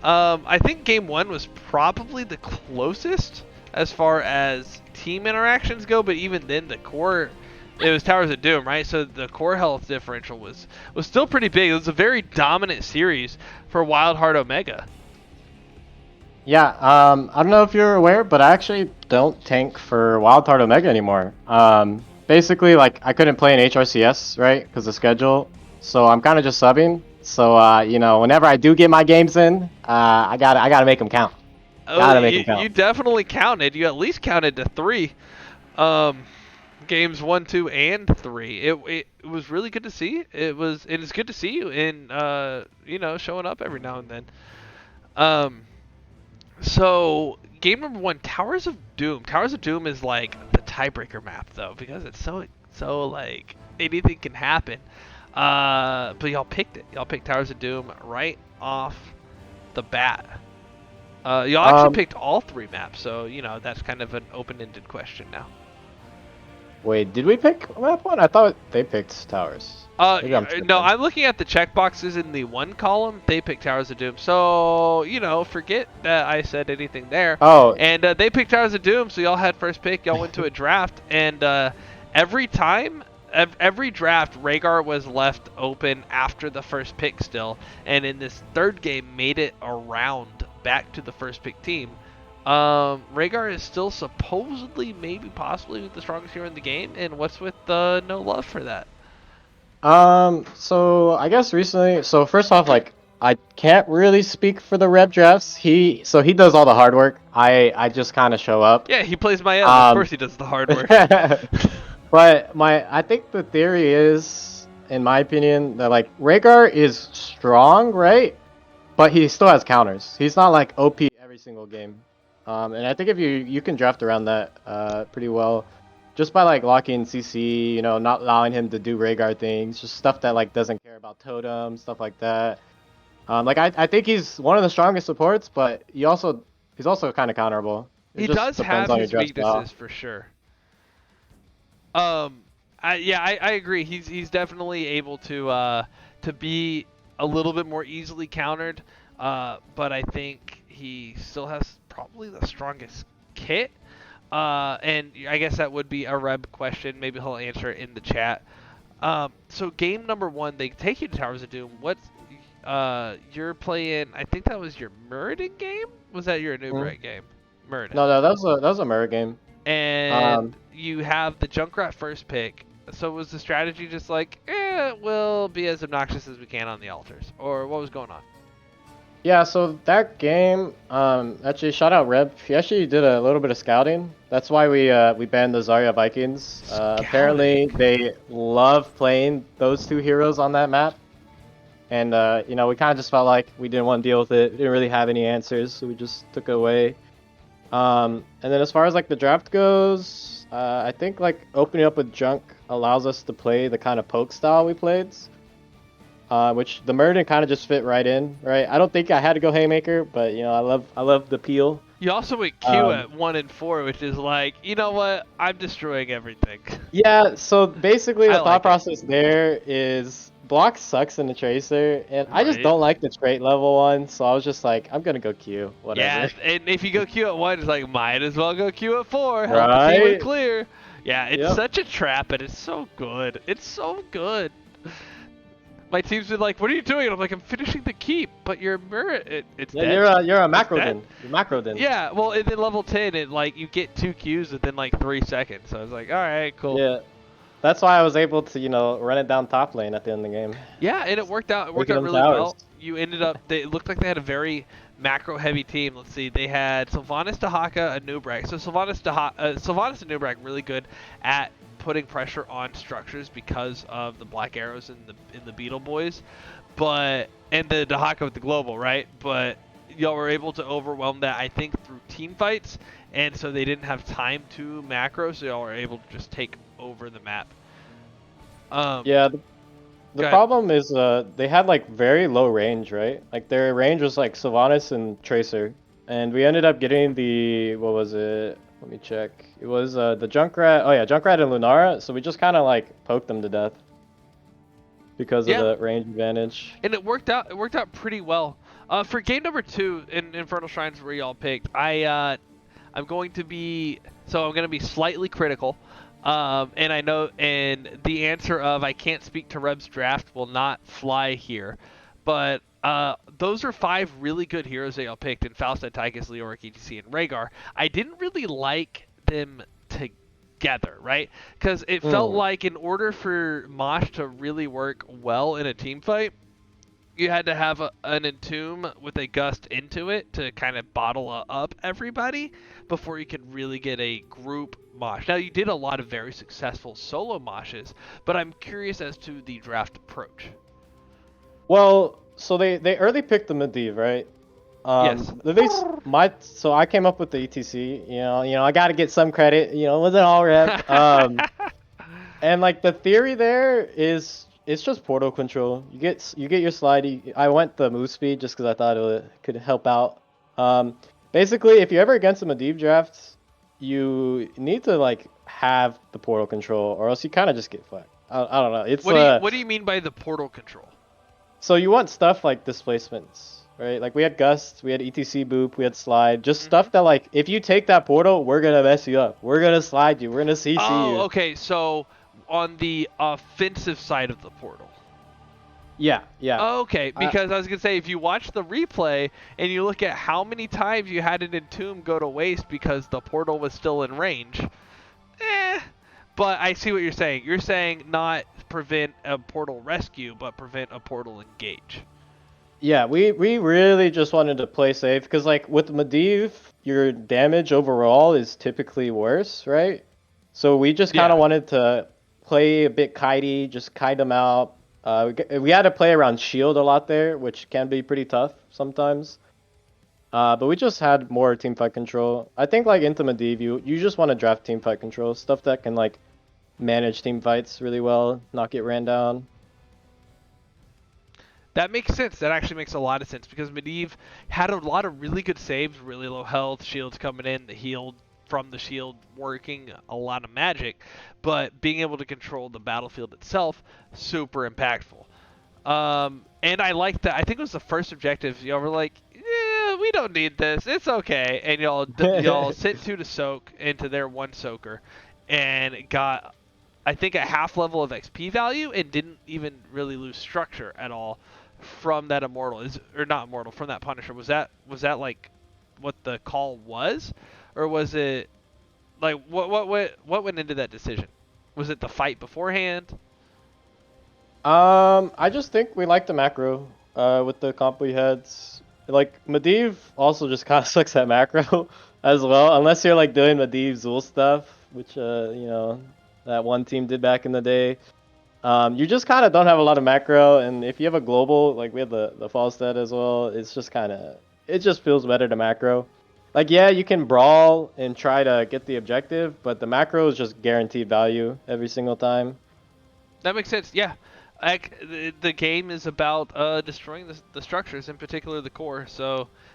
I think game 1 was probably the closest as far as team interactions go, but even then the core, it was Towers of Doom, right? So the core health differential was still pretty big. It was a very dominant series for WildHeart Omega. Yeah, I don't know if you're aware, but I actually don't tank for WildHeart Omega anymore. Basically, like, I couldn't play in HRCS, right, because of schedule, so I'm kind of just subbing. So, you know, whenever I do get my games in, I gotta make them count. Gotta make them count. You definitely counted. You at least counted to 3. Games 1, 2, and 3. It was really good to see. It's good to see you in, you know, showing up every now and then. So game number 1, Towers of Doom. Towers of Doom is like the tiebreaker map though, because it's so like anything can happen. But y'all picked it. Y'all picked Towers of Doom right off the bat. Y'all actually picked all 3 maps, so you know that's kind of an open-ended question now. Wait, did we pick map 1? I thought they picked Towers. No, I'm looking at the checkboxes in the 1 column. They picked Towers of Doom. So, you know, forget that I said anything there. Oh. And they picked Towers of Doom, so y'all had first pick. Y'all went to a draft. And every draft, Rhaegar was left open after the first pick still. And in this 3rd game, made it around back to the first pick team. Rhaegar is still supposedly, maybe, possibly the strongest hero in the game. And what's with the no love for that? So I guess recently, so first off, like, I can't really speak for the rep drafts. He does all the hard work. I just kind of show up. Yeah, he plays my end. Of course he does the hard work. But I think the theory is, in my opinion, that like Rhaegar is strong, right? But he still has counters. He's not like OP every single game. And I think if you can draft around that pretty well. Just by like locking CC, you know, not allowing him to do Rhaegar things, just stuff that like doesn't care about totem, stuff like that. Like I think he's one of the strongest supports, but he's also kind of counterable. He does have his weaknesses for sure. I agree. He's definitely able to be a little bit more easily countered, but I think he still has probably the strongest kit. And I guess that would be a Reb question. Maybe he'll answer it in the chat. So game number 1, they take you to Towers of Doom. You're playing, I think that was your Muradin game? Was that your Anubaret game? Muradin. No, that was a Muradin game. And you have the Junkrat first pick. So was the strategy just like, we'll be as obnoxious as we can on the altars? Or what was going on? Yeah, so that game, actually, shout out Reb. He actually did a little bit of scouting. That's why we banned the Zarya Vikings. Apparently, they love playing those 2 heroes on that map. And, you know, we kind of just felt like we didn't want to deal with it. We didn't really have any answers, so we just took it away. And then as far as, like, the draft goes, I think, like, opening up with Junk allows us to play the kind of poke style we played. Which the Muradin kind of just fit right in, right? I don't think I had to go Haymaker, but you know, I love the peel. You also went Q at 1 and 4, which is like, you know what? I'm destroying everything. Yeah, so basically the thought process there is block sucks in the Tracer, and I just don't like the trait level one, so I was just like, I'm gonna go Q, whatever. Yeah, and if you go Q at 1, it's like, might as well go Q at 4. Help right? the team with clear. Yeah, it's such a trap, but it's so good. It's so good. My team's been like, what are you doing? And I'm like, I'm finishing the keep, but your Muradin, it's dead. You're a macro-din. You're macro-din. Yeah, well, and then level 10, you get 2 Qs within like 3 seconds. So I was like, all right, cool. Yeah. That's why I was able to, you know, run it down top lane at the end of the game. Yeah, and it worked out. It worked Making out them really towers. well. You ended up. It looked like they had a very macro-heavy team. Let's see. They had Sylvanas, Dahaka, and Nubrak. So Sylvanas and Nubrak really good at putting pressure on structures because of the black arrows in the Beetle Boys, and the Dahaka with the global, right? But y'all were able to overwhelm that, I think, through team fights, and so they didn't have time to macro, so y'all were able to just take over the map. Yeah, the problem is they had like very low range, right? Like their range was like Sylvanas and Tracer, and we ended up getting the, what was it? Let me check. It was the Junkrat. Oh yeah, Junkrat and Lunara. So we just kind of like poked them to death because of the range advantage. And it worked out. It worked out pretty well. For game number 2 in Infernal Shrines, where y'all picked, I'm going to be slightly critical. And I know, and the answer of I can't speak to Reb's draft will not fly here, but those are 5 really good heroes that y'all picked in Falstad, Tychus, Leoric, ETC, and Rhaegar. I didn't really like them together, right? Because it felt like in order for Mosh to really work well in a team fight, you had to have an Entomb with a Gust into it to kind of bottle up everybody before you could really get a group mosh. Now, you did a lot of very successful solo moshes, but I'm curious as to the draft approach. So they early picked the Medivh, right? Yes. So I came up with the ETC. You know, I got to get some credit. You know, it wasn't all rep. And like the theory there is, it's just portal control. You get your slide. I went the move speed just because I thought it could help out. Basically, if you're ever against a Medivh draft, you need to like have the portal control, or else you kind of just get fucked. I don't know. It's what do you mean by the portal control? So you want stuff like displacements, right? Like we had Gust, we had ETC Boop, we had Slide, just stuff that like if you take that portal, we're gonna mess you up. We're gonna slide you. We're gonna CC you. Oh, okay. So on the offensive side of the portal. Yeah. Okay, because I was gonna say, if you watch the replay and you look at how many times you had an Entomb go to waste because the portal was still in range, but I see what you're saying. You're saying not prevent a portal rescue, but prevent a portal engage. Yeah, we really just wanted to play safe because like with Medivh, your damage overall is typically worse, right? So we just kind of wanted to play a bit kitey, just kite them out. We had to play around shield a lot there, which can be pretty tough sometimes. But we just had more teamfight control. I think like into Medivh, you just want to draft teamfight control, stuff that can like manage team fights really well, not get ran down. That makes sense. That actually makes a lot of sense because Medivh had a lot of really good saves, really low health, shields coming in, the healed from the shield working, a lot of magic, but being able to control the battlefield itself, super impactful. And I like that. I think it was the first objective. Y'all were like, yeah, we don't need this. It's okay. And y'all sent 2 to soak into their 1 soaker and got, I think, a half level of XP value and didn't even really lose structure at all from that immortal. From that Punisher. Was that like what the call was? Or was it like what went into that decision? Was it the fight beforehand? I just think we like the macro with the comp we had. Like Medivh also just kind of sucks at macro as well, unless you're like doing Medivh Zul stuff, which that one team did back in the day. You just kind of don't have a lot of macro, and if you have a global, like we have the Falstad as well, it's just it just feels better to macro. Like, yeah, you can brawl and try to get the objective, but the macro is just guaranteed value every single time. That makes sense, yeah. Like, the game is about destroying the structures, in particular the core,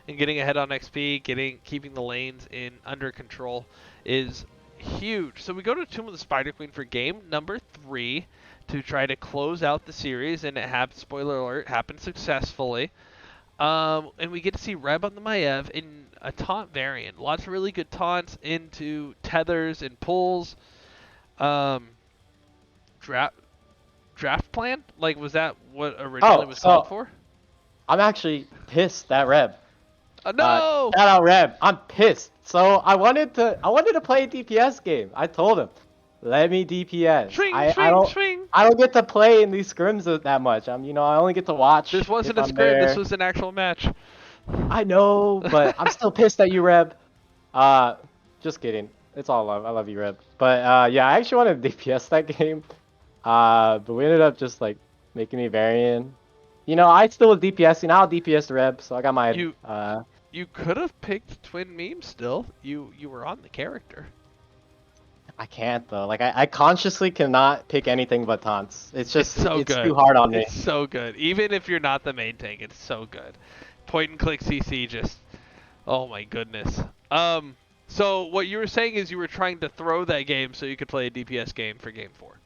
and getting ahead on XP, keeping the lanes under control is huge. So we go to Tomb of the Spider Queen for game number 3 to try to close out the series, and spoiler alert, happened successfully. And we get to see Reb on the Maiev in a taunt variant. Lots of really good taunts into tethers and pulls. Draft plan? Like, was that what originally was called for? I'm actually pissed at Reb. No! Shout out Reb. I'm pissed. So I wanted to play a DPS game. I told him. Let me DPS. Swing, I swing, don't swing. I don't get to play in these scrims that much. I only get to watch. This wasn't if a I'm scrim. This there. was an actual match. I know, but I'm still pissed at you, Reb. Just kidding. It's all love. I love you, Reb. But yeah, I actually wanted to DPS that game. But we ended up just like making me Varian. I still was DPSing. I'll DPS the Reb, so I got my You could have picked twin memes still. You were on the character. I can't though. Like I consciously cannot pick anything but taunts. It's just so it's good. too hard on me. It's so good. Even if you're not the main tank, it's so good. Point and click CC just oh my goodness. So what you were saying is you were trying to throw that game so you could play a DPS game for game 4.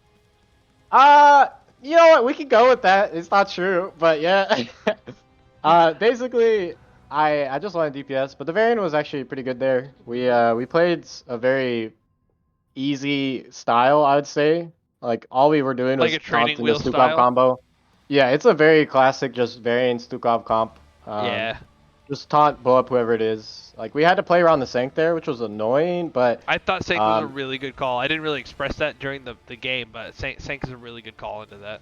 You know what? We could go with that. It's not true, but yeah. Basically, I just wanted DPS, but the Varian was actually pretty good there. We played a very easy style, I would say. Like all we were doing was like a training taunting the wheel Stukov style? combo. Yeah, it's a very classic, just Varian Stukov comp. Yeah. Just taunt, blow up whoever it is. Like we had to play around the Sank there, which was annoying, but I thought Sank was a really good call. I didn't really express that during the game, but Sank is a really good call into that.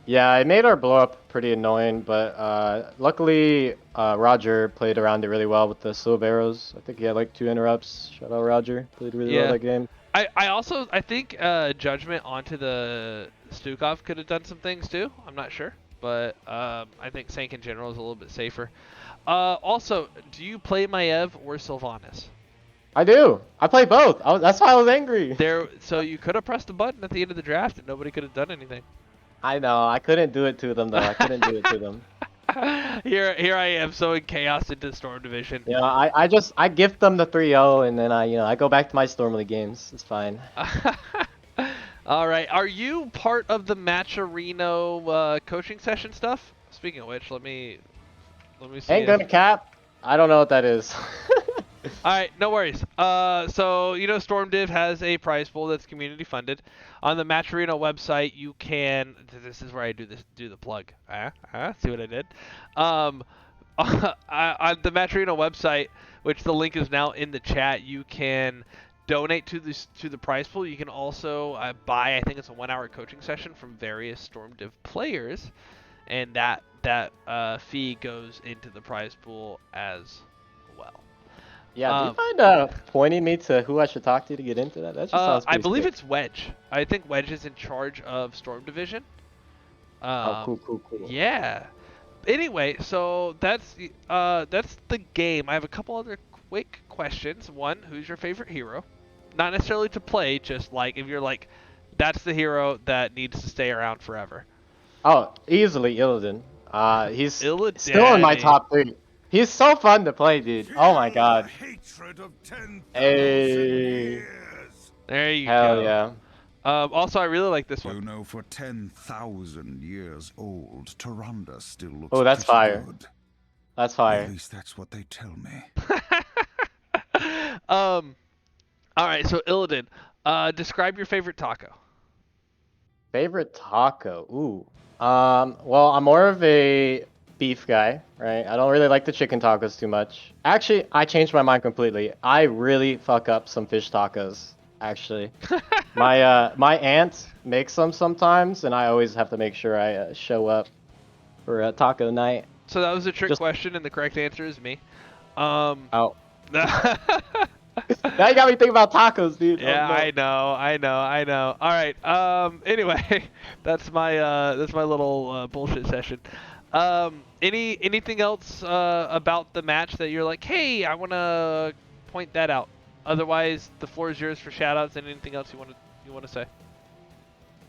yeah, it made our blow up pretty annoying, but luckily Roger played around it really well with the slow of arrows. I think he had like 2 interrupts. Shout out Roger, played really well that game. I think Judgment onto the Stukov could have done some things too. I'm not sure, but I think Sank in general is a little bit safer. Also, do you play Maev or Sylvanas? I do. I play both. That's why I was angry. So you could have pressed a button at the end of the draft and nobody could have done anything. I know. I couldn't do it to them though. I couldn't do it to them. Here I am, so in chaos into Storm Division. Yeah, I gift them the 3-0 and then I go back to my Storm League games. It's fine. All right. Are you part of the Matcherino coaching session stuff? Speaking of which, let me see. Ain't gonna cap. I don't know what that is. Alright, no worries. So, Storm Div has a prize pool that's community funded. On the Matcherino website, you can... This is where I do the plug. See what I did? On the Matcherino website, which the link is now in the chat, you can donate to the prize pool. You can also buy, I think it's a 1-hour coaching session from various Storm Div players. And that fee goes into the prize pool as well. Yeah, do you mind pointing me to who I should talk to get into that? That just sounds pretty I believe sick. it's Wedge. I think Wedge is in charge of Storm Division. Oh, cool. Yeah. Anyway, so that's the game. I have a couple other quick questions. One, who's your favorite hero? Not necessarily to play, just like if you're like, that's the hero that needs to stay around forever. Oh, easily Illidan. He's Illidan. still in my top 3. He's so fun to play, dude. Oh my god. Hey. There you Hell go. yeah. Also, I really like this one. For 10,000 years old, Tyrande still looks that's pretty fire. good. That's fire. At least that's what they tell me. All right, so Illidan, describe your favorite taco. Favorite taco? Ooh. Well, I'm more of a beef guy, right? I don't really like the chicken tacos too much. Actually, I changed my mind completely. I really fuck up some fish tacos, actually. My aunt makes them sometimes, and I always have to make sure I show up for a taco night. So that was a trick question, and the correct answer is me. Oh. Now you got me thinking about tacos, dude. Yeah, oh, no. I know. All right. Anyway, that's my little bullshit session. Anything else about the match that you're like, hey, I want to point that out? Otherwise, the floor is yours for shoutouts and anything else you want to say.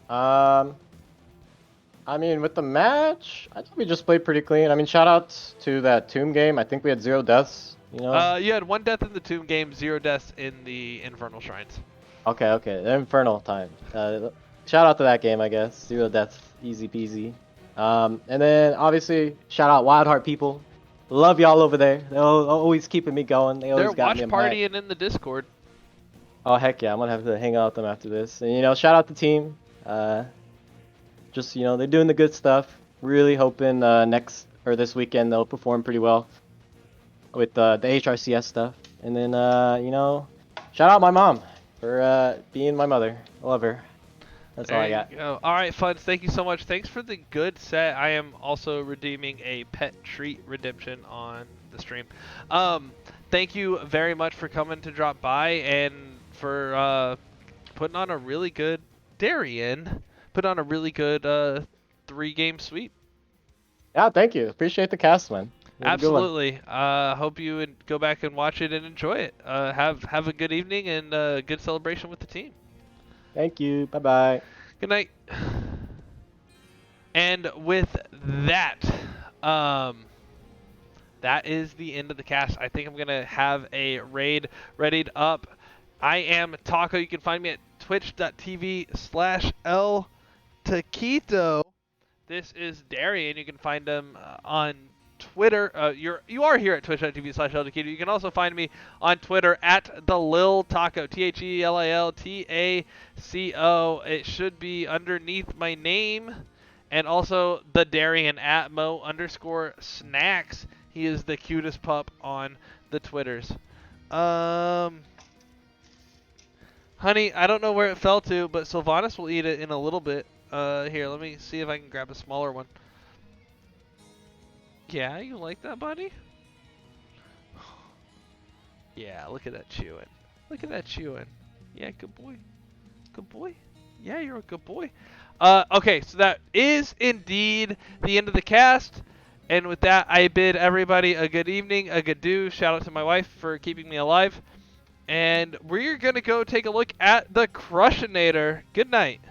I mean, with the match, I think we just played pretty clean. I mean, shoutouts to that Tomb game. I think we had 0 deaths. You know? You had 1 death in the Tomb game, 0 deaths in the Infernal Shrines. Okay. The Infernal time. Shout out to that game, I guess. 0 deaths, easy peasy. And then obviously shout out WildHeart people. Love y'all over there. They're always keeping me going. They're watch partying in the Discord. Oh heck yeah, I'm gonna have to hang out with them after this. And shout out the team. Just they're doing the good stuff. Really hoping this weekend they'll perform pretty well with the HRCS stuff. And then shout out my mom. for being my mother. I love her. That's all I There got. you go. All right, Fuds, thank you so much. Thanks for the good set. I am also redeeming a pet treat redemption on the stream. Thank you very much for coming to drop by and for putting on a really good Darien. Put on a really good 3-game sweep. Yeah, thank you. Appreciate the cast, man. It was a good one. Absolutely. Hope you would go back and watch it and enjoy it. Have a good evening and good celebration with the team. Thank you. Bye bye. Good night. And with that, that is the end of the cast. I think I'm gonna have a raid readied up. I am Taco. You can find me at twitch.tv/LTaquito. This is Darien. You can find him on Twitter. You are here at twitch.tv/LTaquito. You can also find me on Twitter at the Lil Taco. TheLilTaco. It should be underneath my name. And also the Darien at Mo_snacks. He is the cutest pup on the Twitters. Honey, I don't know where it fell to, but Sylvanas will eat it in a little bit. Here, let me see if I can grab a smaller one. Yeah, you like that, buddy? Yeah, look at that chewing. Look at that chewing. Yeah, good boy. Good boy. Yeah, you're a good boy. Okay, so that is indeed the end of the cast. And with that, I bid everybody a good evening, a good do. Shout out to my wife for keeping me alive. And we're going to go take a look at the Crushinator. Good night.